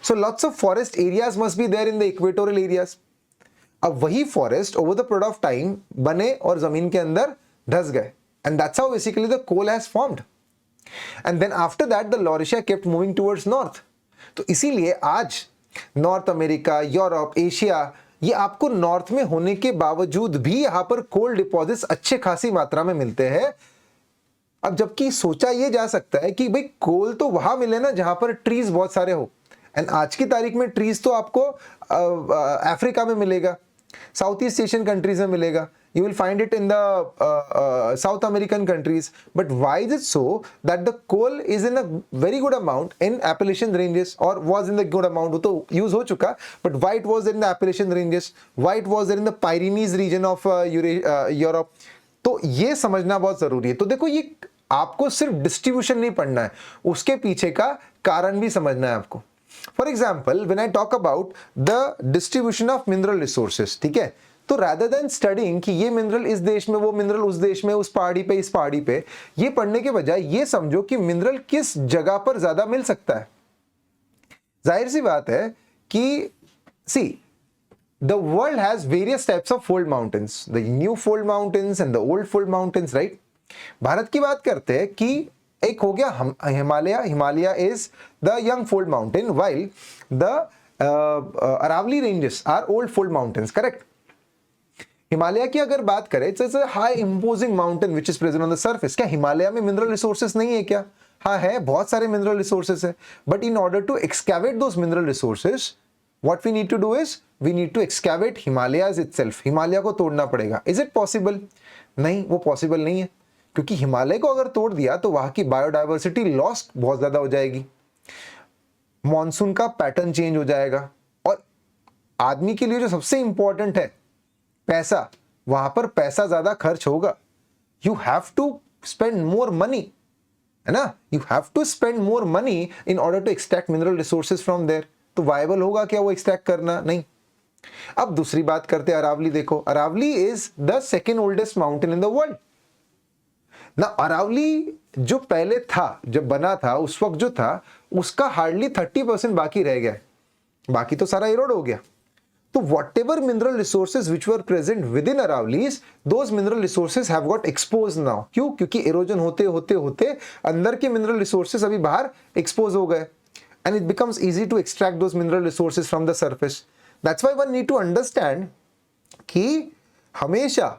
So lots of forest areas must be there in the equatorial areas. अब वही forest over the period of time बने और जमीन के अंदर धस गए, and that's how basically the coal has formed. And then after that the Laurasia kept moving towards north. तो इसीलिए आज नॉर्थ अमेरिका, यूरोप, एशिया, ये आपको नॉर्थ में होने के बावजूद भी यहां पर कोल डिपॉजिट्स अच्छे खासी मात्रा में मिलते हैं। अब जबकि सोचा ये जा सकता है कि भाई कोल तो वहां मिले ना जहां पर ट्रीज बहुत सारे हो, एंड आज की तारीख में ट्रीज तो आपको अफ्रीका में मिलेगा, साउथ ईस्ट एशियन कंट्रीज में मिलेगा, you will find it in the South American countries. But why is it so that the coal is in a very good amount in Appalachian ranges, or was in the good amount, वो तो use हो चुका, but why it was there in the Appalachian ranges, why it was there in the Pyrenees region of Europe? तो ये समझना बहुत जरूरी है। तो देखो ये आपको सिर्फ डिस्ट्रीब्यूशन नहीं पढ़ना है, उसके पीछे का कारण भी समझना है आपको। For example when I talk about the distribution of mineral resources, ठीक है, तो rather than studying कि ये मिनरल इस देश में, वो मिनरल उस देश में, उस पहाड़ी पे, इस पहाड़ी पे, ये पढ़ने के बजाय ये समझो कि मिनरल किस जगह पर ज्यादा मिल सकता है। जाहिर सी बात है कि सी the world has various types of fold mountains, the new fold mountains and the old fold mountains, right? Bharat की बात करते हैं कि एक हो गया Himalaya is the young fold mountain while the Aravalli ranges are old fold mountains, correct. Himalaya की अगर बात करें, it's a high imposing mountain which is present on the surface. क्या हिमालय में मिनरल रिसोर्सेस नहीं है क्या? हाँ है, बहुत सारे मिनरल रिसोर्सेस है, but in order to excavate those mineral resources what we need to do is we need to excavate Himalayas itself. Himalaya को तोड़ना पड़ेगा। Is it possible? नहीं, वो पॉसिबल नहीं है, क्योंकि हिमालय को अगर तोड़ दिया तो वहां की बायोडायवर्सिटी लॉस बहुत ज्यादा हो जाएगी, मॉनसून का पैटर्न चेंज हो जाएगा, और आदमी के लिए जो सबसे इंपॉर्टेंट है पैसा, वहां पर पैसा ज्यादा खर्च होगा। You have to spend more money, है ना, you have to spend more money in order to extract mineral resources from there. तो वायबल होगा क्या वो एक्सट्रैक्ट करना? नहीं। अब दूसरी बात करते हैं अरावली। देखो, Aravalli is the second oldest mountain in the world ना। अरावली जो पहले था, जब बना था उस वक्त जो था, उसका हार्डली 30% बाकी रह गया, बाकी तो सारा इरोड हो गया। तो whatever mineral resources which were present within Aravallis, those mineral resources have got exposed now. क्यों? क्योंकि erosion होते होते होते अंदर के mineral resources अभी बाहर expose हो गए, and it becomes easy to extract those mineral resources from the surface. That's why one need to understand कि हमेशा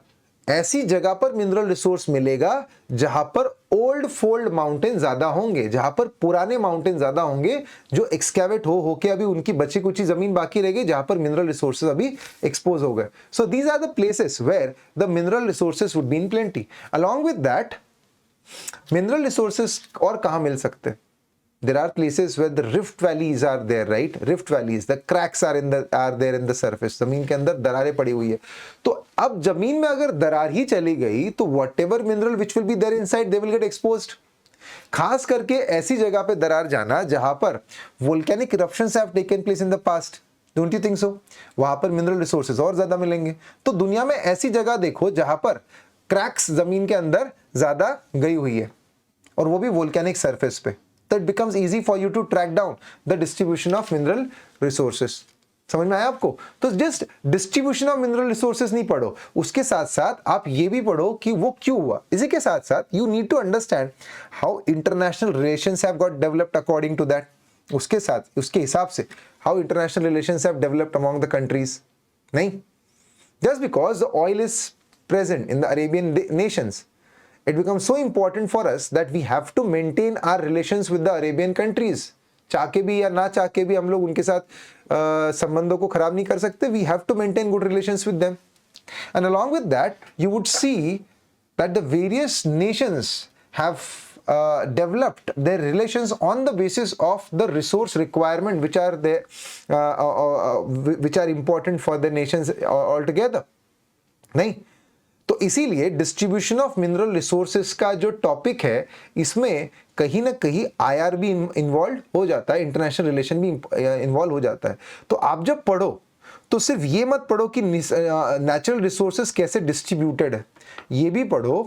ऐसी जगह पर मिनरल रिसोर्स मिलेगा जहां पर ओल्ड फोल्ड माउंटेन ज्यादा होंगे, जहां पर पुराने माउंटेन ज्यादा होंगे, जो एक्सकैवेट हो के अभी उनकी बची कुची जमीन बाकी रह गई, जहां पर मिनरल रिसोर्सेज अभी एक्सपोज हो गए। So these are the places where the mineral resources would be in plenty. Along with that mineral resources और कहां मिल सकते हैं? There are places where the rift valleys are there, right? Rift valleys, the cracks are there in the surface. जमीन के अंदर दरारें पड़ी हुई है। तो अब जमीन में अगर दरार ही चली गई तो whatever mineral which will be there inside, they will get exposed. खास करके ऐसी जगह पे दरार जाना जहां पर volcanic eruptions have taken place in the past. Don't you think so? वहां पर mineral resources और ज्यादा मिलेंगे। तो दुनिया में ऐसी जगह देखो जहां पर cracks जमीन के अंदर ज्यादा गई हुई है, और वो भी volcanic surface पे। That becomes easy for you to track down the distribution of mineral resources. समझ में आया आपको? तो just distribution of mineral resources नहीं पढ़ो, उसके साथ साथ आप ये भी पढ़ो कि वो क्यों हुआ। इसी के साथ साथ you need to understand how international relations have got developed according to that. उसके साथ, उसके हिसाब से how international relations have developed among the countries. नहीं, just because the oil is present in the Arabian nations, it becomes so important for us that we have to maintain our relations with the Arabian countries. चाके भी या ना चाके भी हम लोग उनके साथ संबंधों को खराब नहीं कर सकते. We have to maintain good relations with them. And along with that, you would see that the various nations have developed their relations on the basis of the resource requirement which are there, which are important for the nations altogether. नहीं, तो इसीलिए डिस्ट्रीब्यूशन ऑफ मिनरल रिसोर्सेज का जो टॉपिक है, इसमें कहीं ना कहीं आईआर भी इन्वॉल्व हो जाता है, इंटरनेशनल रिलेशन भी इन्वॉल्व हो जाता है. तो आप जब पढ़ो तो सिर्फ ये मत पढ़ो कि नेचुरल रिसोर्सेज कैसे डिस्ट्रीब्यूटेड है, ये भी पढ़ो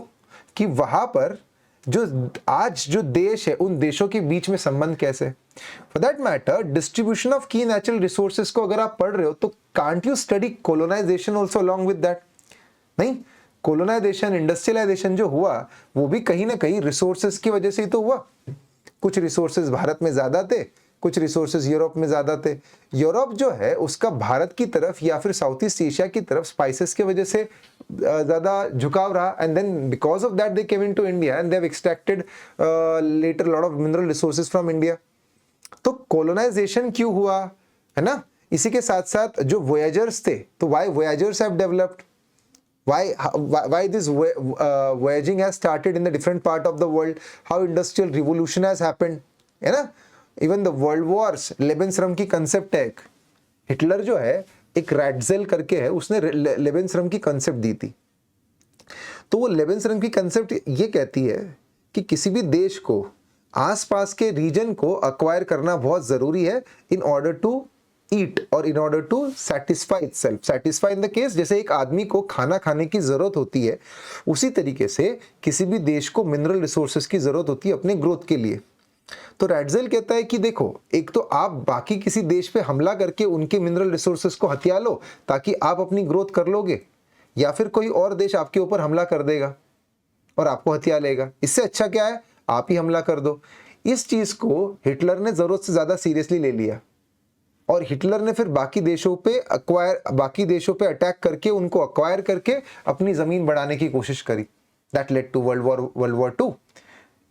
कि वहां पर जो आज जो देश है उन देशों के बीच में संबंध कैसे. For that matter distribution of key natural resources को अगर आप पढ़ रहे हो तो can't you study colonization also along with that. नहीं, कोलोनाइजेशन इंडस्ट्रियलाइजेशन जो हुआ वो भी कहीं ना कहीं रिसोर्सेज की वजह से ही तो हुआ. कुछ रिसोर्सेज भारत में ज्यादा थे, कुछ रिसोर्सेज यूरोप में ज्यादा थे. यूरोप जो है उसका भारत की तरफ या फिर साउथ ईस्ट एशिया की तरफ स्पाइसेस की वजह से ज्यादा झुकाव रहा, and then because of that they came into India and they have extracted later lot of mineral resources from India. तो कोलोनाइजेशन क्यों हुआ, है ना. इसी के साथ साथ जो वोयाजर्स थे, तो why voyagers have developed, why this voyaging has started in the different part of the world, how industrial revolution has happened, है ना. इवन द वर्ल्ड वॉर्स, लेबेंसरम की कंसेप्ट है. हिटलर जो है एक रैटजेल करके है, उसने लेबेंसरम की कंसेप्ट दी थी. तो वो लेबेंसरम की कंसेप्ट ये कहती है कि किसी भी देश को आसपास के रीजन को अक्वायर करना बहुत जरूरी है इन ऑर्डर टू ईट और in order to satisfy itself. Satisfy in the case जैसे एक आदमी को खाना खाने की जरूरत होती है, उसी तरीके से किसी भी देश को मिनरल रिसोर्सेज की जरूरत होती है अपने ग्रोथ के लिए. तो रैटजेल कहता है कि देखो, एक तो आप बाकी किसी देश पे हमला करके उनके मिनरल रिसोर्सेज को हथिया लो ताकि आप अपनी ग्रोथ कर लोगे, या फिर कोई और देश आपके ऊपर हमला कर देगा और आपको हथियार लेगा। इससे अच्छा क्या है, आप ही हमला कर दो। इस चीज को हिटलर ने जरूरत से ज्यादा सीरियसली ले लिया और हिटलर ने फिर बाकी देशों पे अटैक करके उनको अक्वायर करके अपनी जमीन बढ़ाने की कोशिश करी। That led to world war 2।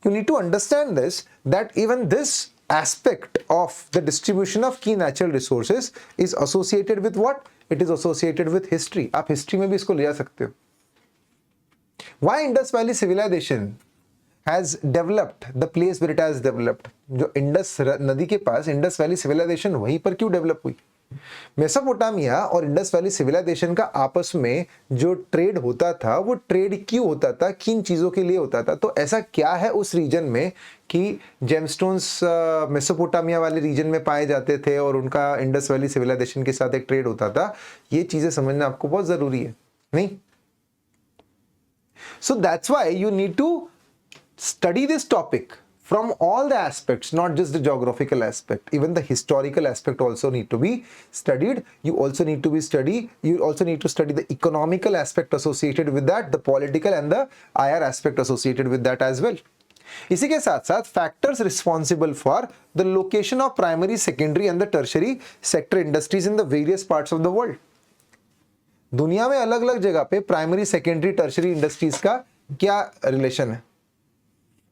You need to understand this, that even this aspect of the distribution of key natural resources is associated with what? It is associated with history. आप history में भी इसको ले जा सकते हो। Why Indus Valley civilization has developed the place where it has developed? जो इंडस नदी के पास इंडस वैली सिविलाइजेशन वहीं पर क्यों डेवलप हुई? मेसोपोटामिया और इंडस वैली सिविलाइजेशन का आपस में जो ट्रेड होता था वो ट्रेड क्यों होता था, किन चीजों के लिए होता था? तो ऐसा क्या है उस रीजन में कि जेमस्टोन्स मेसोपोटामिया वाले रीजन में पाए जाते थे और उनका इंडस वैली सिविलाइजेशन के साथ एक ट्रेड होता था? ये चीजें समझना आपको बहुत जरूरी है, नहीं? So that's why you need to study this topic from all the aspects, not just the geographical aspect. Even the historical aspect also need to be studied. You also need to study the economical aspect associated with that, the political and the IR aspect associated with that as well. इसी के साथ साथ factors responsible for the location of primary, secondary and the tertiary sector industries in the various parts of the world. दुनिया में अलग अलग जगह पे प्राइमरी, सेकेंडरी, टर्शरी इंडस्ट्रीज का क्या रिलेशन है?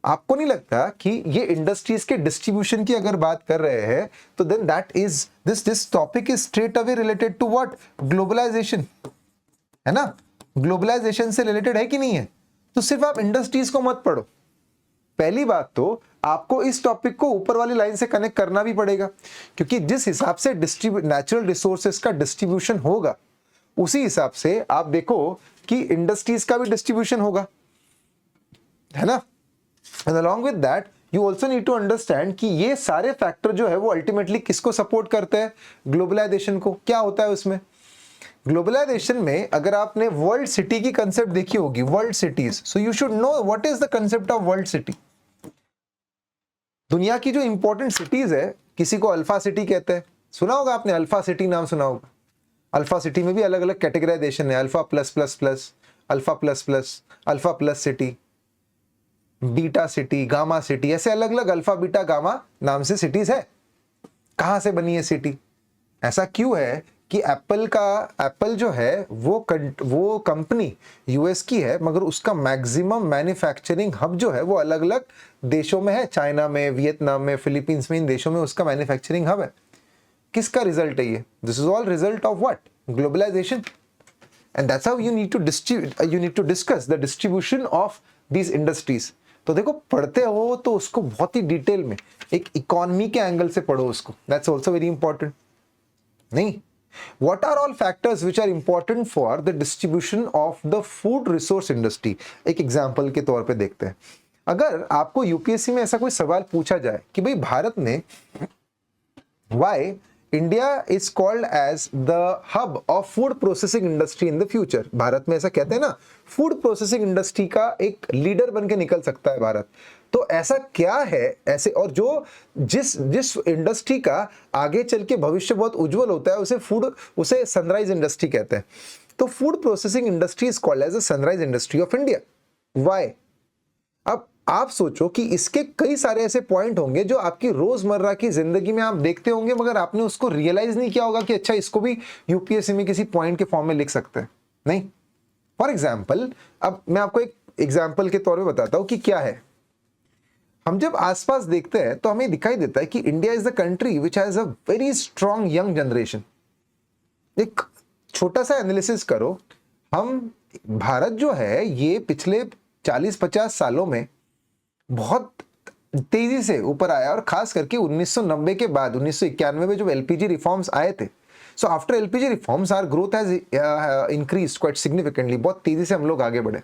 आपको नहीं लगता कि ये इंडस्ट्रीज के डिस्ट्रीब्यूशन की अगर बात कर रहे हैं तो then that is this topic is straight away related to what? Globalization, है ना? ग्लोबलाइजेशन से रिलेटेड है कि नहीं है? तो सिर्फ आप इंडस्ट्रीज को मत पढ़ो। पहली बात तो आपको इस टॉपिक को ऊपर वाली लाइन से कनेक्ट करना भी पड़ेगा, क्योंकि जिस हिसाब से नेचुरल रिसोर्सेज का डिस्ट्रीब्यूशन होगा उसी हिसाब से आप देखो कि इंडस्ट्रीज का भी डिस्ट्रीब्यूशन होगा, है ना? And along with that, you also need to understand कि ये सारे फैक्टर जो है वो अल्टीमेटली किसको सपोर्ट करते हैं? ग्लोबलाइजेशन को। क्या होता है उसमें? ग्लोबलाइजेशन में अगर आपने वर्ल्ड सिटी की कंसेप्ट देखी होगी, world cities, so you should know what is the concept of world city. दुनिया की जो इंपॉर्टेंट सिटीज है, किसी को अल्फा सिटी कहते हैं, सुना होगा आपने, अल्फा सिटी नाम सुना होगा। अल्फा सिटी में भी अलग अलग कैटेगराइजेशन है, alpha plus plus plus, alpha plus plus, alpha plus city, beta city, gamma city, ऐसे अलग अलग अल्फा बीटा गामा नाम से सिटीज है। कहां से बनी है सिटी? ऐसा क्यों है कि एप्पल जो है वो कंपनी यूएस की है, मगर उसका मैक्सिमम मैन्युफैक्चरिंग हब जो है वो अलग अलग देशों में है, चाइना में, वियतनाम में, फिलीपींस में, इन देशों में उसका मैन्युफैक्चरिंग हब है। किसका रिजल्ट है ये? This is all result of what? Globalization. And that's how you need to discuss the distribution of these industries. तो देखो, पढ़ते हो तो उसको बहुत ही डिटेल में एक इकोनॉमी के एंगल से पढ़ो उसको। दैट्स ऑल्सो वेरी इंपॉर्टेंट, नहीं? What are all factors which are important for the distribution of the food resource industry? एक एग्जाम्पल के तौर पे देखते हैं। अगर आपको यूपीएससी में ऐसा कोई सवाल पूछा जाए कि भाई भारत में why India is called as the hub of food processing industry in the future, Bharat में ऐसा कहते हैं ना, फूड प्रोसेसिंग इंडस्ट्री का एक लीडर बन के निकल सकता है भारत। तो ऐसा क्या है ऐसे, और जो जिस इंडस्ट्री का आगे चल के भविष्य बहुत उज्जवल होता है उसे सनराइज इंडस्ट्री कहते हैं। तो food processing industry is called as a sunrise industry of India. Why? अब आप सोचो कि इसके कई सारे ऐसे पॉइंट होंगे जो आपकी रोजमर्रा की जिंदगी में आप देखते होंगे, मगर आपने उसको रियलाइज नहीं किया होगा कि अच्छा, इसको भी यूपीएससी में किसी पॉइंट के फॉर्म में लिख सकते हैं। नहीं? फॉर एग्जाम्पल, अब मैं आपको एक एग्जाम्पल के तौर पे बताता हूं कि क्या है। हम जब आसपास देखते हैं तो हमें दिखाई देता है कि India is the country which has a very strong young generation. एक छोटा सा एनालिसिस करो, भारत जो है ये पिछले 40-50 सालों में बहुत तेजी से ऊपर आया, और खास करके 1990 के बाद 1991 में जब एलपीजी रिफॉर्म्स आए थे, so after LPG reforms our growth has increased quite significantly. बहुत तेजी से हम लोग आगे बढ़े।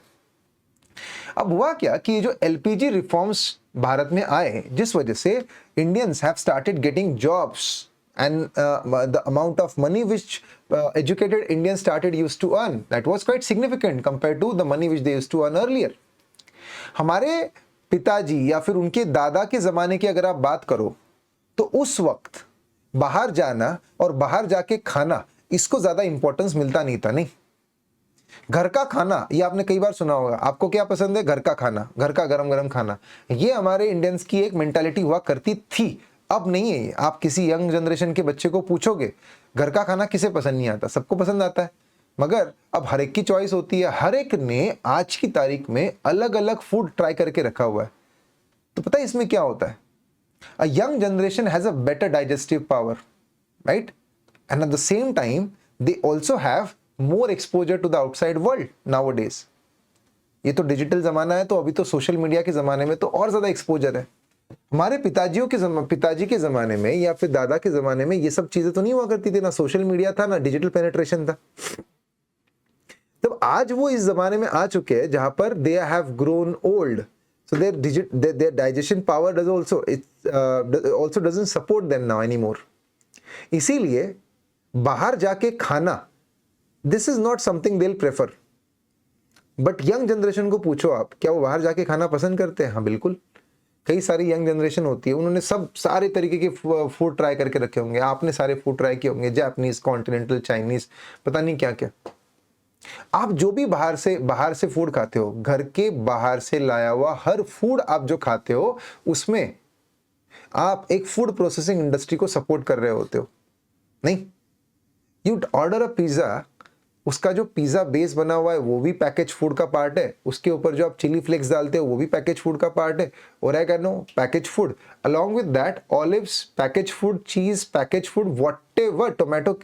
अब हुआ क्या कि जो एलपीजी रिफॉर्म्स भारत में आए, जिस वजह से Indians have started getting jobs and the amount of money which educated Indians started used to earn, that was quite significant compared to the money which they used to earn earlier. हमारे पिताजी या फिर उनके दादा के ज़माने की अगर आप बात करो तो उस वक्त बाहर जाना और बाहर जाके खाना, इसको ज़्यादा इंपॉर्टेंस मिलता नहीं था। नहीं, घर का खाना, ये आपने कई बार सुना होगा, आपको क्या पसंद है? घर का खाना, घर का गरम गरम खाना। ये हमारे इंडियंस की एक मेंटालिटी हुआ करती थी, अब नहीं है। आप किसी यंग जनरेशन के बच्चे को पूछोगे घर का खाना किसे पसंद नहीं आता? सबको पसंद आता है, मगर अब हर एक की चॉइस होती है। हर एक ने आज की तारीख में अलग अलग फूड ट्राई करके रखा हुआ है। तो पता है इसमें क्या होता है? A young generation has a better digestive power, right? And at the same time, they also have more exposure to the outside world nowadays. ये तो डिजिटल जमाना है, तो अभी तो सोशल मीडिया के जमाने में तो और ज्यादा एक्सपोजर है। हमारे पिताजी के जमाने में या फिर दादा के जमाने में ये सब चीजें तो नहीं हुआ करती थी, ना सोशल मीडिया था, ना डिजिटल पेनिट्रेशन था। तब आज वो इस जमाने में आ चुके हैं जहां पर they have grown old, so their digestion power does also doesn't support them now anymore. इसीलिए बाहर जाके खाना, this is not something they'll prefer. But young generation को पूछो आप, क्या वो बाहर जाके खाना पसंद करते हैं? हाँ बिल्कुल। कई सारी यंग जनरेशन होती है, उन्होंने सारे तरीके के फूड ट्राई करके रखे होंगे। आपने सारे फूड ट्राई किए होंगे, जापानीज, कॉन्टिनेंटल, चाइनीज, पता नहीं क्या क्या। आप जो भी बाहर से फूड खाते हो, घर के बाहर से लाया हुआ हर फूड आप जो खाते हो, उसमें आप एक फूड प्रोसेसिंग इंडस्ट्री को सपोर्ट कर रहे होते हो। नहीं, यू ऑर्डर अ पिज्जा, उसका जो पिज्जा बेस बना हुआ है वो भी पैकेज फूड का पार्ट है, उसके ऊपर जो आप चिली फ्लेक्स डालते हो वो भी पैकेज फूड का पार्ट है, oregano package food, along with that olives package food, cheese package food, whatever tomato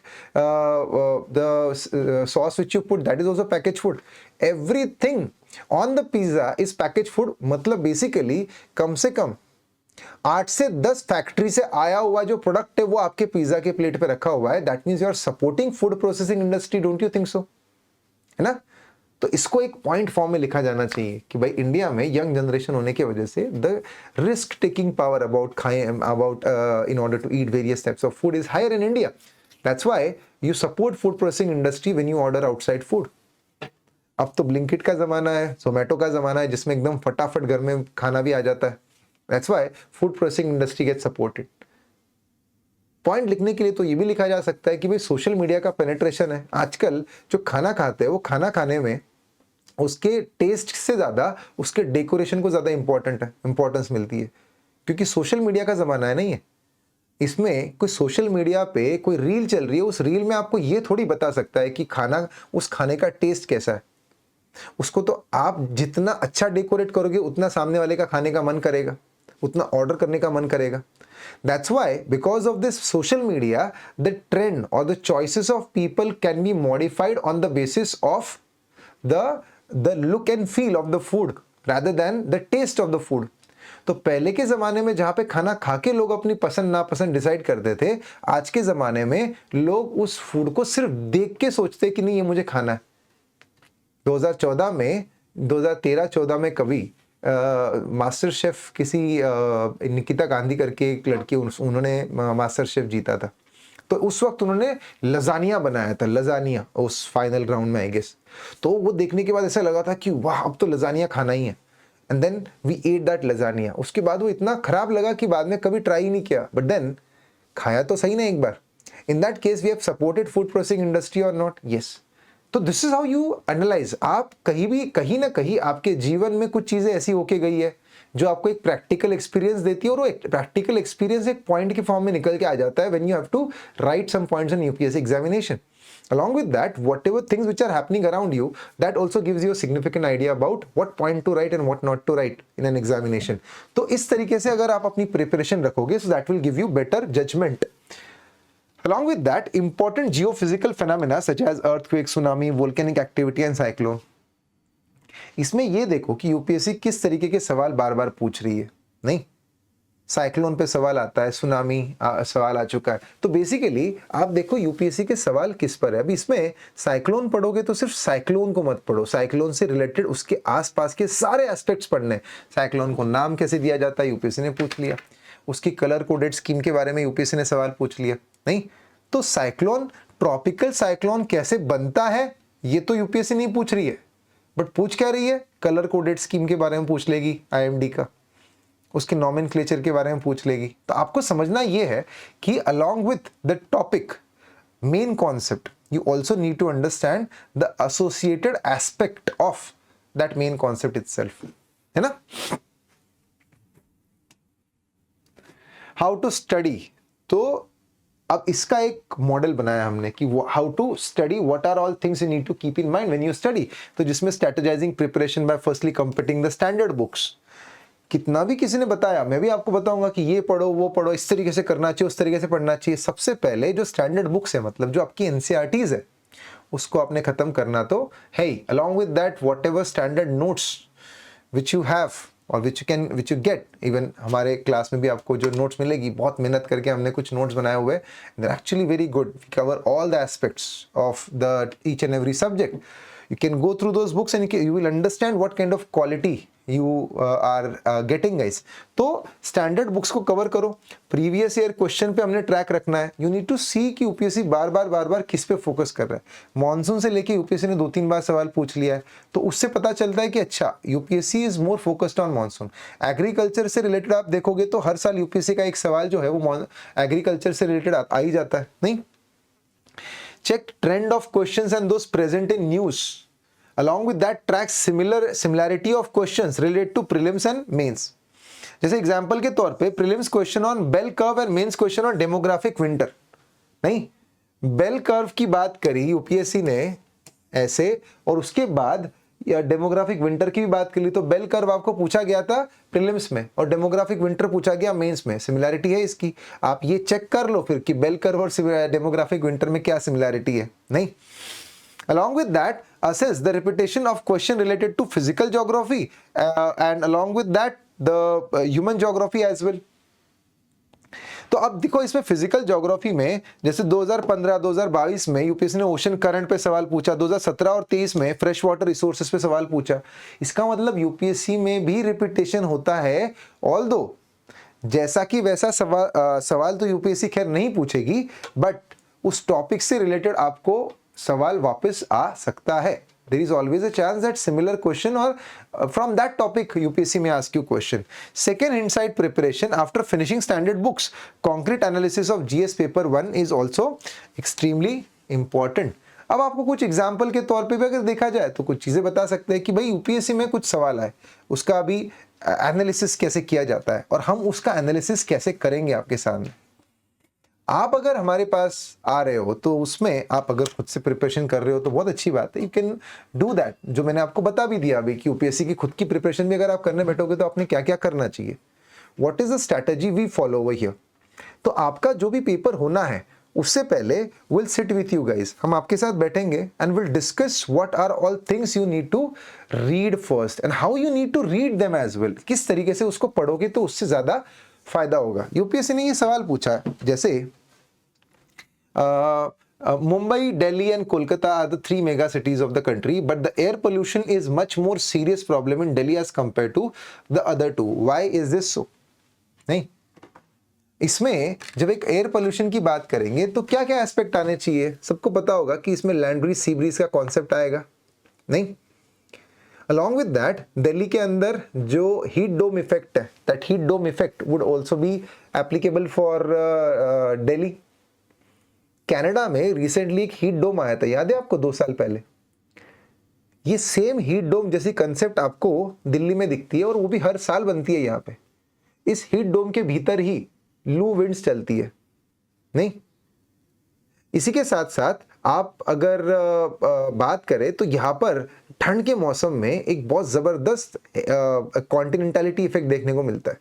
the sauce which you put, that is also packaged food. Everything on the pizza is packaged food. मतलब बेसिकली कम से कम 8 से 10 फैक्ट्री से आया हुआ जो प्रोडक्ट है वो आपके पिज्जा के प्लेट पे रखा हुआ है। That means you are supporting food processing industry, don't you think so? है ना? तो इसको एक पॉइंट फॉर्म में लिखा जाना चाहिए कि भाई इंडिया में यंग जनरेशन होने की वजह से the risk taking power about in order to eat various types of food is higher in India. That's why you support food processing industry when you order outside food. अब तो ब्लिंकिट का जमाना है, जोमेटो का जमाना है, जिसमें एकदम फटाफट घर में खाना भी आ जाता है। That's why food processing industry gets supported. Point लिखने के लिए तो ये भी लिखा जा सकता है कि भाई सोशल मीडिया का पेनिट्रेशन है। आजकल जो खाना खाते हैं वो खाना खाने में उसके टेस्ट से ज़्यादा उसके डेकोरेशन को ज़्यादा इंपॉर्टेंस मिलती है, क्योंकि सोशल मीडिया का ज़माना है। नहीं है इसमें कोई सोशल मीडिया पे कोई रील चल रही है, उस रील में आपको ये थोड़ी बता सकता है कि खाना, उस खाने का टेस्ट कैसा है। उसको तो आप जितना अच्छा डेकोरेट करोगे उतना सामने वाले का खाने का मन करेगा, उतना ऑर्डर करने का मन करेगा। That's why because of this social media, the trend or the choices of people can be modified on the basis of the look and feel of the food rather than the taste of the food. तो पहले के ज़माने में जहाँ पे खाना खा के लोग अपनी पसंद नापसंद डिसाइड करते थे, आज के ज़माने में लोग उस फूड को सिर्फ देख के सोचते कि नहीं ये मुझे खाना है। 2013-14 में कभी मास्टर शेफ किसी निकिता गांधी करके एक लड़की, उन्होंने मास्टर शेफ जीता था। तो उस वक्त उन्होंने लजानिया बनाया था, लजानिया उस फाइनल राउंड में आई गेस। तो वो देखने के बाद ऐसा लगा था कि वाह अब तो लजानिया खाना ही है। And then we ate that lasagna. उसके बाद वो इतना खराब लगा कि बाद में कभी ट्राई ही नहीं किया, बट देन खाया तो सही ना एक बार। In that case we have supported food processing industry और नॉट? यस। तो this is how you analyse. आप कहीं ना कहीं आपके जीवन में कुछ चीजें ऐसी होके गई है जो आपको एक प्रैक्टिकल एक्सपीरियंस देती है, और वो एक प्रैक्टिकल एक्सपीरियंस एक पॉइंट के फॉर्म में निकल के आ जाता है when you have to write some points in UPSC examination. Along with that, whatever things which are happening around you, that also gives you a significant idea about what point to write and what not to write in an examination. तो इस तरीके से अगर आप अपनी प्रिपरेशन रखोगे, so that will give you better judgment. Along with that, important geophysical phenomena such as earthquake, tsunami, volcanic activity and cyclone. इसमें ये देखो कि यूपीएससी किस तरीके के सवाल बार बार पूछ रही है। नहीं, साइक्लोन पे सवाल आता है, सुनामी सवाल आ चुका है। तो बेसिकली आप देखो यूपीएससी के सवाल किस पर है। अभी इसमें साइक्लोन पढ़ोगे तो सिर्फ साइक्लोन को मत पढ़ो, साइक्लोन से रिलेटेड उसके आसपास के सारे एस्पेक्ट्स पढ़ने। साइक्लोन को नाम कैसे दिया जाता है यूपीएससी ने पूछ लिया, उसकी कलर कोडेड स्कीम के बारे में यूपीएससी ने सवाल पूछ लिया। नहीं तो साइक्लोन, ट्रॉपिकल साइक्लोन कैसे बनता है ये तो यूपीएससी नहीं पूछ रही है, बट पूछ क्या रही है, कलर कोडेड स्कीम के बारे में पूछ लेगी, आईएमडी का, उसके नॉमेनक्लेचर के बारे में पूछ लेगी। तो आपको समझना यह है कि along with the topic, main concept you also need to understand the associated aspect of that main concept itself, है ना? हाउ टू स्टडी, तो अब इसका एक मॉडल बनाया हमने कि how to study, what are all things you need to keep in mind when you study. तो जिसमें strategizing preparation by firstly completing the standard books. कितना भी किसी ने बताया, मैं भी आपको बताऊंगा कि ये पढ़ो वो पढ़ो, इस तरीके से करना चाहिए, उस तरीके से पढ़ना चाहिए। सबसे पहले जो स्टैंडर्ड बुक्स है, मतलब जो आपकी एनसीईआरटीज है, उसको आपने खत्म करना तो है ही। Along with that whatever standard notes which you have और विच यू गेट, इवन हमारे क्लास में भी आपको जो नोट्स मिलेगी, बहुत मेहनत करके हमने कुछ नोट्स बनाए हुए, they are actually very good, we cover all the aspects of the each and every subject. You can go through those books and you will understand what kind of quality you are getting guys। तो स्टैंडर्ड बुक्स को कवर करो। प्रीवियस ईयर क्वेश्चन पे हमने ट्रैक रखना है। यू नीड टू सी कि यूपीएससी बार बार किस पे फोकस कर रहा है। मॉनसून से लेके यूपीएससी ने 2-3 बार सवाल पूछ लिया है, तो उससे पता चलता है कि अच्छा UPSC is more focused on monsoon. Agriculture से रिलेटेड आप देखोगे तो हर साल यूपीएससी का एक सवाल जो है वो एग्रीकल्चर से रिलेटेड आ ही जाता है, नहीं? Check trend of questions and those present in news. Along with that, track similarity of questions related to prelims and mains. जैसे एग्जाम्पल के तौर पे prelims question on bell curve and mains question on demographic winter. नहीं, बेल कर्व की बात करी यूपीएससी ने ऐसे, और उसके बाद या डेमोग्राफिक विंटर की भी बात कर ली। तो बेल कर्व आपको पूछा गया था प्रीलिम्स में और डेमोग्राफिक विंटर पूछा गया मेंस में। सिमिलैरिटी है इसकी, आप ये चेक कर लो फिर कि बेल कर्व और डेमोग्राफिक विंटर में क्या सिमिलैरिटी है, नहीं? Along with that, assess the repetition of question related to physical geography and along with that the human geography as well। तो अब देखो इसमें फिजिकल ज्योग्राफी में जैसे 2015-2022 में यूपीएससी ने ओशन करंट पे सवाल पूछा, 2017 और 23 में फ्रेश वाटर रिसोर्सेज पे सवाल पूछा। इसका मतलब यूपीएससी में भी रिपीटेशन होता है, ऑल्दो जैसा कि वैसा सवाल तो यूपीएससी खैर नहीं पूछेगी, बट उस टॉपिक से रिलेटेड आपको सवाल वापस आ सकता है। There is always a chance that similar question or from that topic UPSC may ask you question। Second, inside preparation after finishing standard books, concrete analysis of GS paper 1 is also extremely important। अब आपको कुछ एग्जाम्पल के तौर पे भी अगर देखा जाए तो कुछ चीजें बता सकते हैं कि भाई यूपीएससी में कुछ सवाल आए, उसका अभी एनालिसिस कैसे किया जाता है और हम उसका एनालिसिस कैसे करेंगे आपके सामने। आप अगर हमारे पास आ रहे हो तो उसमें आप अगर खुद से प्रिपरेशन कर रहे हो तो बहुत अच्छी बात है, यू कैन डू दैट। जो मैंने आपको बता भी दिया अभी कि यूपीएससी की खुद की प्रिपरेशन भी अगर आप करने बैठोगे तो आपने क्या क्या करना चाहिए, what is the strategy we follow over here. तो आपका जो भी पेपर होना है उससे पहले will sit with you guys, हम आपके साथ बैठेंगे and will discuss what are all things you need to read first and how you need to read them as well. किस तरीके से उसको पढ़ोगे तो उससे ज्यादा फायदा होगा। यूपीएससी ने ये सवाल पूछा, जैसे Mumbai, Delhi and Kolkata are the 3 mega cities of the country, but the air pollution is much more serious problem in Delhi as compared to the other two. Why is this so? नहीं, इसमें जब एक एयर पोल्यूशन की बात करेंगे तो क्या क्या एस्पेक्ट आने चाहिए। सबको पता होगा कि इसमें लैंड ब्रीज सी ब्रीज का कॉन्सेप्ट आएगा, नहीं? Along with that, दिल्ली के अंदर जो हीट डोम इफेक्ट है, that heat dome effect would also be applicable for Delhi। Canada में रिसेंटली एक हीट डोम आया था, याद है आपको 2 साल पहले। ये सेम हीट डोम जैसी कंसेप्ट आपको दिल्ली में दिखती है और वो भी हर साल बनती है यहाँ पे। इस हीट डोम के भीतर ही लू विंड्स चलती है, नहीं? इसी के साथ साथ आप अगर बात करें तो यहाँ पर ठंड के मौसम में एक बहुत जबरदस्त कॉन्टिनेंटलिटी इफेक्ट देखने को मिलता है।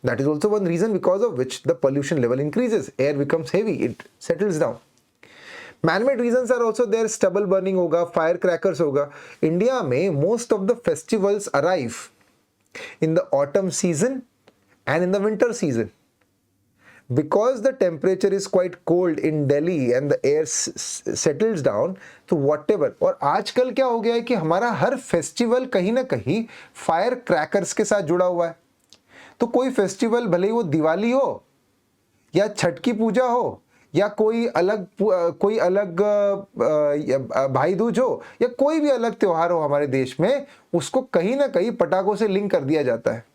That is also one reason because of which the pollution level increases. Air becomes heavy, it settles down. Man-made reasons are also there. Stubble burning होगा, firecrackers होगा। इंडिया में most of the festivals arrive in the autumn season and in the winter season. Because the temperature is quite cold in Delhi and the air settles down, तो whatever। और आजकल क्या हो गया है कि हमारा हर फेस्टिवल कहीं ना कहीं फायर क्रैकर्स के साथ जुड़ा हुआ है। तो कोई फेस्टिवल भले ही वो दिवाली हो या छठ की पूजा हो या कोई अलग भाई दूज हो या कोई भी अलग त्योहार हो हमारे देश में, उसको कहीं ना कहीं पटाखों से लिंक कर दिया जाता है।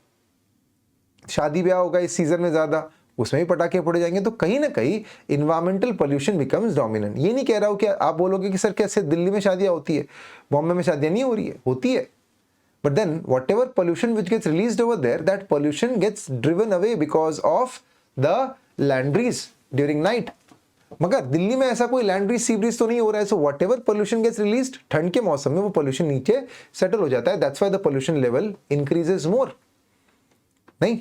शादी ब्याह होगा इस सीजन में ज्यादा, उसमें भी पटाखे फोड़े जाएंगे, तो कहीं ना कहीं इन्वायरमेंटल पोल्यूशन बिकम्स डोमिनेंट। ये नहीं कह रहा हूँ कि आप बोलोगे कि सर कैसे दिल्ली में शादियां होती है, बॉम्बे में शादियां नहीं हो रही है, होती है, but then whatever pollution which gets released over there, that pollution gets driven away because of the land breeze during night. मगर दिल्ली में ऐसा कोई लैंड ब्रीज सी ब्रीज तो नहीं हो रहा है, so whatever pollution gets released, ठंड के मौसम में वो पोल्यूशन नीचे सेटल हो जाता है, that's why the pollution level increases more, नहीं?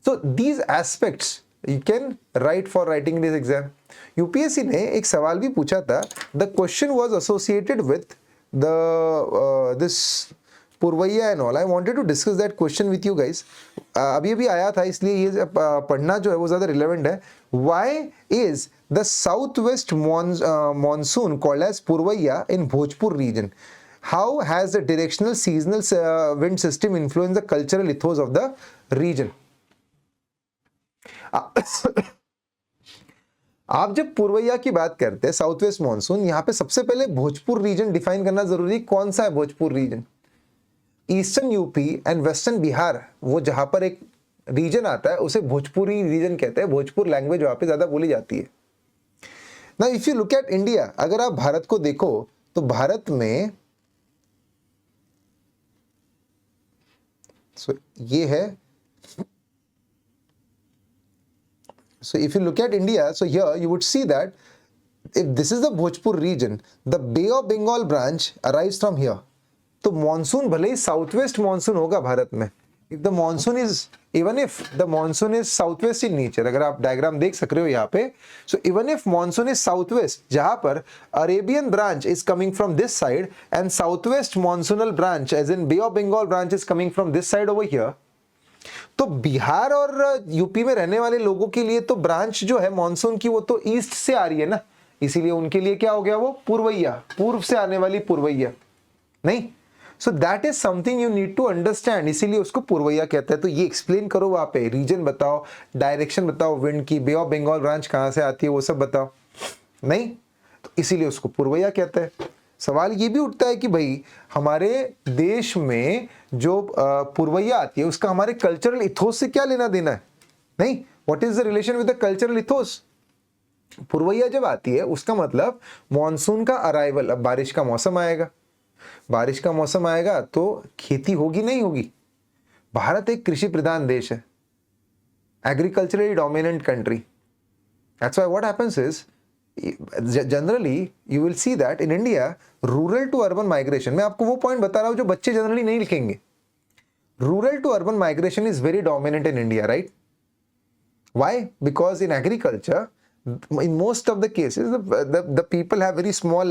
So these aspects you can write for writing this exam. UPSC ने एक सवाल भी पूछा था, the question was associated with the this purvaiya and all. I wanted to discuss that question with you guys. अभी अभी आया था, इसलिए ये पढ़ना जो है वो ज़्यादा रिलेवेंट है। Why is the south west monsoon called as purvaiya in Bhojpur region? How has the directional seasonal wind system influence the cultural ethos of the region? आप जब पुरवैया की बात करते हैं, साउथ वेस्ट मानसून, यहाँ पे सबसे पहले भोजपुर रीजन डिफाइन करना जरूरी। कौन सा है Bhojpur region? Eastern UP and western Bihar, वो जहां पर एक रीजन आता है उसे भोजपुरी रीजन कहते हैं। भोजपुर लैंग्वेज वहां पे ज्यादा बोली जाती है ना। If you look at India, अगर आप भारत को देखो तो भारत में ये है। So if you look at India, so here you would see that if this is the Bhojpur region, the Bay of Bengal branch arrives from here. तो मॉनसून भले ही साउथ वेस्ट मॉनसून होगा भारत में, if the monsoon is, even if the monsoon is south west in nature, अगर आप डायग्राम देख सक रहे हो यहाँ पे, so even if monsoon is south west, जहां पर Arabian branch is coming from this side and south west monsoonal branch as in bay of Bengal branch is coming from this side over here, तो बिहार और यूपी में रहने वाले लोगों के लिए तो ब्रांच जो है मॉनसून की वो तो ईस्ट से आ रही है ना, इसीलिए उनके लिए क्या हो गया, वो पुरवैया, पूर्व से आने वाली पुरवैया, नहीं? So that is something you need to understand, इसीलिए उसको पुरवैया कहते हैं। तो ये एक्सप्लेन करो वहां पे, रीजन बताओ, डायरेक्शन बताओ विंड की, बे ऑफ बंगाल ब्रांच कहां से आती है वो सब बताओ, नहीं? तो इसीलिए उसको पुरवैया कहते हैं। सवाल ये भी उठता है कि भाई हमारे देश में जो पुरवैया आती है उसका हमारे कल्चरल इथोस से क्या लेना देना है, नहीं? What is the relation with the cultural ethos? पुरवैया जब आती है उसका मतलब मॉनसून का अराइवल, अब बारिश का मौसम आएगा, बारिश का मौसम आएगा तो खेती होगी, नहीं होगी? भारत एक कृषि प्रधान देश है, agriculturally dominant country. That's why what happens is generally you will see that in India rural to urban migration, मैं आपको वो पॉइंट बता रहा हूं जो बच्चे जनरली नहीं लिखेंगे। Rural to urban migration is very dominant in India, right? Why? Because in agriculture in most of the cases the people have very small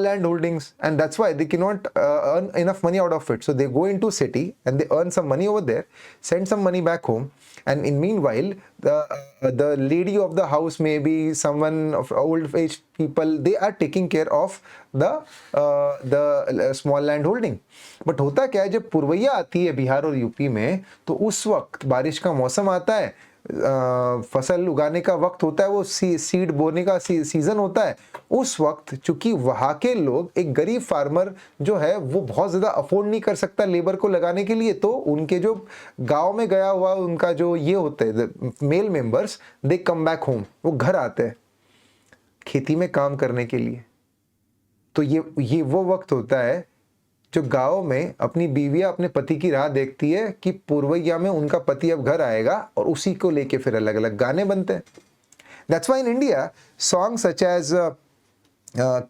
land holdings, and that's why they cannot earn enough money out of it, so they go into city and they earn some money over there, send some money back home, and in meanwhile the lady of the house, maybe someone of old age people, they are taking care of the small land holding. But होता क्या है, जब पुरवैया आती है बिहार और यूपी में, तो उस वक्त बारिश का मौसम आता है, फसल उगाने का वक्त होता है, वो सीड बोने का सीजन होता है। उस वक्त चूंकि वहां के लोग, एक गरीब फार्मर जो है वो बहुत ज्यादा अफोर्ड नहीं कर सकता लेबर को लगाने के लिए, तो उनके जो गांव में गया हुआ उनका जो ये होते हैं मेल मेंबर्स, दे कम बैक होम, वो घर आते हैं खेती में काम करने के लिए। तो ये वो वक्त होता है जो गांव में अपनी बीवियां अपने पति की राह देखती है कि पुरवैया में उनका पति अब घर आएगा, और उसी को लेके फिर अलग अलग गाने बनते हैं। That's why in India song such as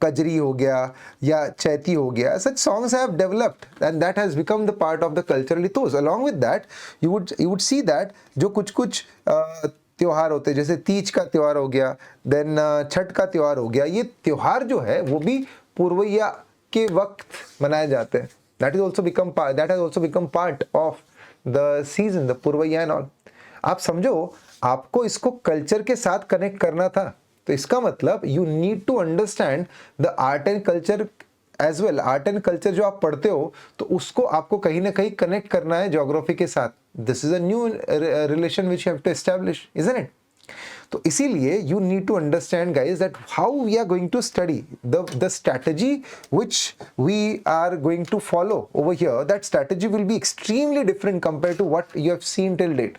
kajri हो गया या चैती हो गया, such songs have developed and that has become the part of the cultural ethos. Along with that you would see that जो कुछ त्योहार होते हैं, जैसे तीज का त्योहार हो गया, देन छठ का त्योहार हो गया, ये त्योहार जो है वो भी पुरवैया के वक्त मनाए जाते हैं। that has also become part of the season, the पुरवैया and all. आप समझो, आपको इसको कल्चर के साथ कनेक्ट करना था, तो इसका मतलब you need to understand the art and culture as well. Art and culture जो आप पढ़ते हो तो उसको आपको कहीं ना कहीं कनेक्ट करना है ज्योग्राफी के साथ। This is a new relation which you have to establish, isn't it? तो इसीलिए you need to understand guys that how we are going to study the strategy which we are going to follow over here, that strategy will be extremely different compare to what you have seen till date.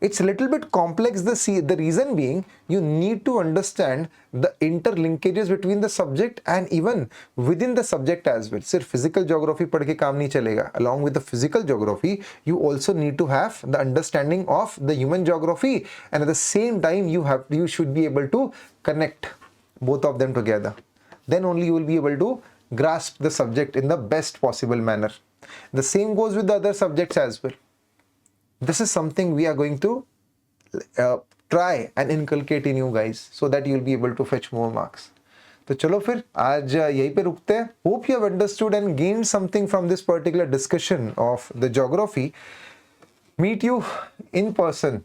It's a little bit complex. The reason being, you need to understand the interlinkages between the subject and even within the subject as well. सिर्फ physical geography पढ़ के काम नहीं चलेगा. Along with the physical geography, you also need to have the understanding of the human geography, and at the same time, you should be able to connect both of them together. Then only you will be able to grasp the subject in the best possible manner. The same goes with the other subjects as well. This is something we are going to try and inculcate in you guys so that you'll be able to fetch more marks. तो चलो फिर आज यहीं पे रुकते हैं. Hope you have understood and gained something from this particular discussion of the geography. Meet you in person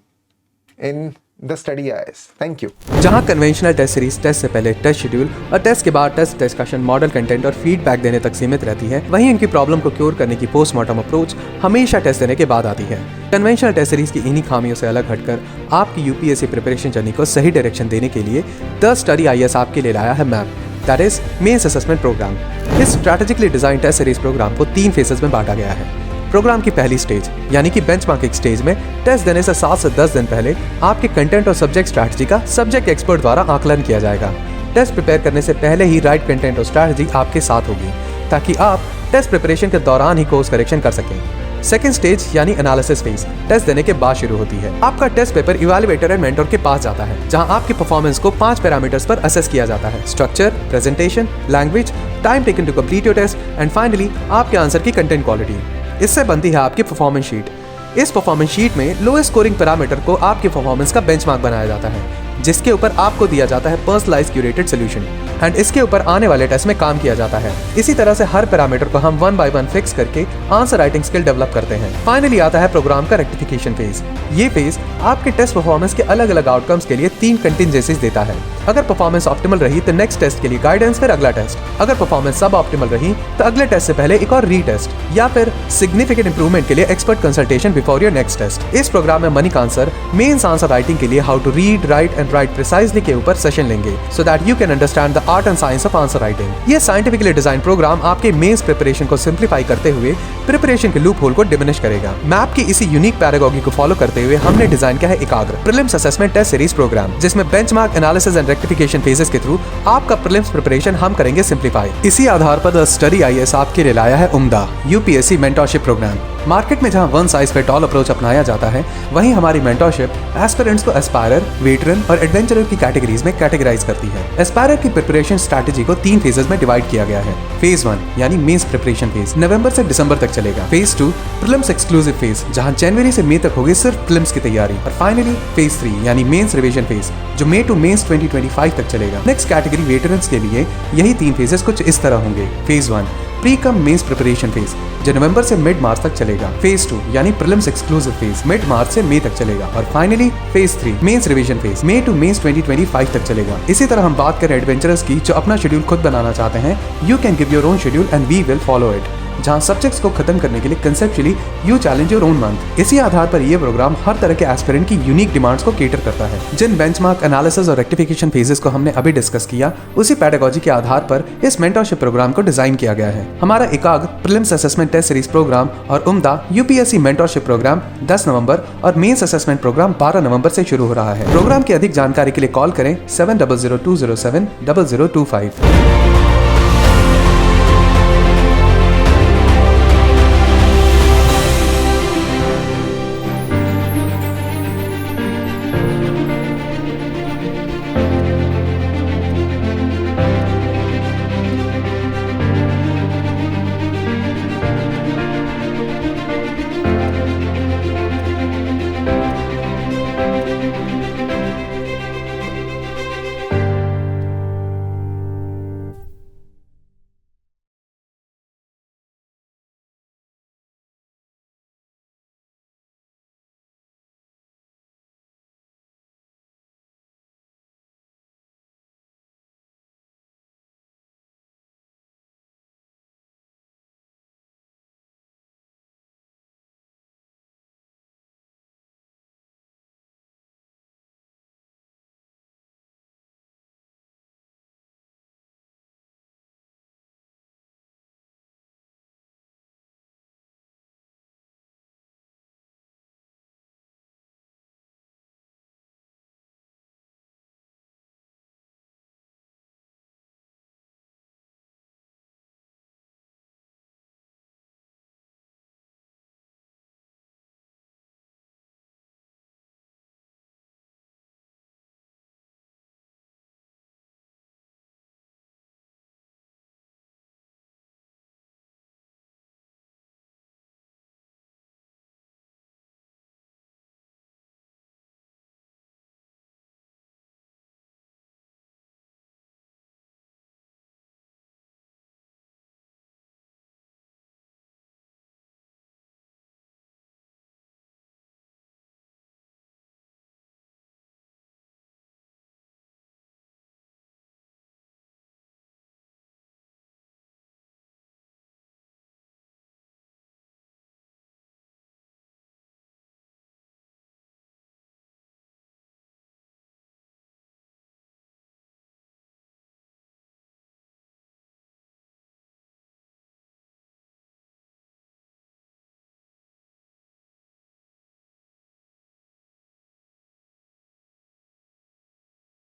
in the study IIS. Thank you. जहां कन्वेंशनल टेस्ट सीरीज टेस्ट से पहले टेस्ट शेड्यूल और टेस्ट के बाद टेस्ट डिस्कशन, मॉडल कंटेंट और फीडबैक देने तक सीमित रहती है, वहीं इनकी प्रॉब्लम को क्योर करने की पोस्टमार्टम अप्रोच हमेशा टेस्ट देने के बाद आती है. कन्वेंशनल टेस्ट सीरीज की इन्हीं खामियों से अलग हटकर आपकी यूपीएससी प्रिपरेशन जर्नी को सही डायरेक्शन देने के लिए द स्टडी IIS आपके लिए लाया है map, that is mains assessment programme. इस strategically design test series programme को 3 फेजेस में बांटा गया है. प्रोग्राम की पहली स्टेज यानी कि बेंचमार्किंग स्टेज में टेस्ट देने से 7 से 10 दिन पहले आपके कंटेंट और सब्जेक्ट स्ट्रैटेजी का सब्जेक्ट एक्सपर्ट द्वारा आकलन किया जाएगा. टेस्ट प्रिपेयर करने से पहले ही राइट कंटेंट और स्ट्रैटेजी आपके साथ होगी ताकि आप टेस्ट प्रिपरेशन के दौरान ही कोर्स करेक्शन कर सकें. सेकंड स्टेज यानी एनालिसिस फेज टेस्ट देने के बाद शुरू होती है. आपका test paper evaluator and mentor के पास जाता है जहां आपकी परफॉर्मेंस को 5 पैरामीटर्स पर असेस किया जाता है: structure, presentation, language, time taken to complete your test and finally आपके आंसर की कंटेंट क्वालिटी. इससे बनती है आपकी परफॉर्मेंस शीट. इस परफॉर्मेंस शीट में लोएस्ट स्कोरिंग पैरामीटर को आपके परफॉर्मेंस का बेंचमार्क बनाया जाता है, जिसके ऊपर आपको दिया जाता है पर्सनलाइज क्यूरेटेड सॉल्यूशन एंड इसके ऊपर आने वाले टेस्ट में काम किया जाता है. इसी तरह से हर पैरामीटर को हम 1 बाय 1 फिक्स करके आंसर राइटिंग स्किल डेवलप करते हैं. फाइनली आता है प्रोग्राम का रेक्टिफिकेशन फेज. ये फेज आपके टेस्ट परफॉर्मेंस के अलग अलग आउटकम्स के लिए 3 कंटिजेंसीज देता है. अगर परफॉर्मेंस ऑप्टिमल रही तो नेक्स्ट टेस्ट के लिए गाइडेंस, फिर अगला टेस्ट. अगर परफॉर्मेंस सब ऑप्टिमल रही तो अगले टेस्ट से पहले एक और रीटेस्ट या फिर सिग्निफिकेंट इंप्रूवमेंट के लिए expert consultation before your next test. इस प्रोग्राम में मनिक आंसर मेंस आंसर राइटिंग के लिए how to read, write and write precisely के ऊपर सेशन लेंगे so that you can understand the art and science of answer writing. ये साइंटिफिकली डिजाइन प्रोग्राम आपके मेंस प्रिपरेशन को सिंप्लीफाई करते हुए प्रिपरेशन के लूप होल को डिमिनिश करेगा. मैप की इसी यूनिक पैरागॉजी को फॉलो करते हुए हमने डिजाइन किया है Ekagra prelims assessment test series programme, जिसमें benchmark, analysis and rectification phases के थ्रू आपका प्रीलिम्स प्रिपरेशन हम करेंगे सिंप्लीफाई. इसी आधार पर द स्टडी IIS आपके लिए लाया है उम्दा यूपीएससी मेंटरशिप प्रोग्राम. मार्केट में जहां one size fit all approach अपनाया जाता है, वहीं हमारी मेंटरशिप एस्पिरेंट्स को एस्पायरर, वेटरन और एडवेंचरर की कैटेगरीज में कैटेगराइज करती है. एस्पायरर की प्रिपरेशन स्ट्रैटेजी को 3 फेजेस में डिवाइड किया गया है. फेज 1 यानी मेंस प्रिपरेशन फेज नवंबर से दिसंबर तक चलेगा. फेज 2 प्रीलिम्स एक्सक्लूसिव फेज जहां जनवरी से मई तक होगी सिर्फ प्रीलिम्स की तैयारी. और फाइनली फेज 3 यानी मेंस रिवीजन फेज जो मई टू मेंस 2025 तक चलेगा. नेक्स्ट कैटेगरी वेटरन्स के लिए यही 3 फेजेस कुछ इस तरह होंगे. Phase 1 pre cum mains preparation phase जो नवंबर से मिड मार्च तक चलेगा. फेज 2 यानी prelims exclusive phase mid March से मई तक चलेगा. और finally phase 3 mains revision phase मई टू मेंस 2025 तक चलेगा. इसी तरह हम बात करें एडवेंचरर्स की जो अपना शेड्यूल खुद बनाना चाहते हैं. You can give your own schedule and we will follow it, जहां सब्जेक्ट्स को खत्म करने के लिए conceptually you challenge your own month. इसी आधार पर यह प्रोग्राम हर तरह के एस्पिरेंट की यूनिक डिमांड्स को केटर करता है. जिन बेंचमार्क, एनालिसिस और रेक्टिफिकेशन फेजेस को हमने अभी डिस्कस किया, उसी पेडागॉजी के आधार पर इस मेंटरशिप प्रोग्राम को डिजाइन किया गया है. हमारा एकाग्र prelims assessment test series program और उम्दा यूपीएससी मेंटरशिप प्रोग्राम 10 नवंबर और मेंस असेसमेंट प्रोग्राम 12 नवंबर से शुरू हो रहा है. प्रोग्राम की अधिक जानकारी के लिए कॉल करें 7002070025.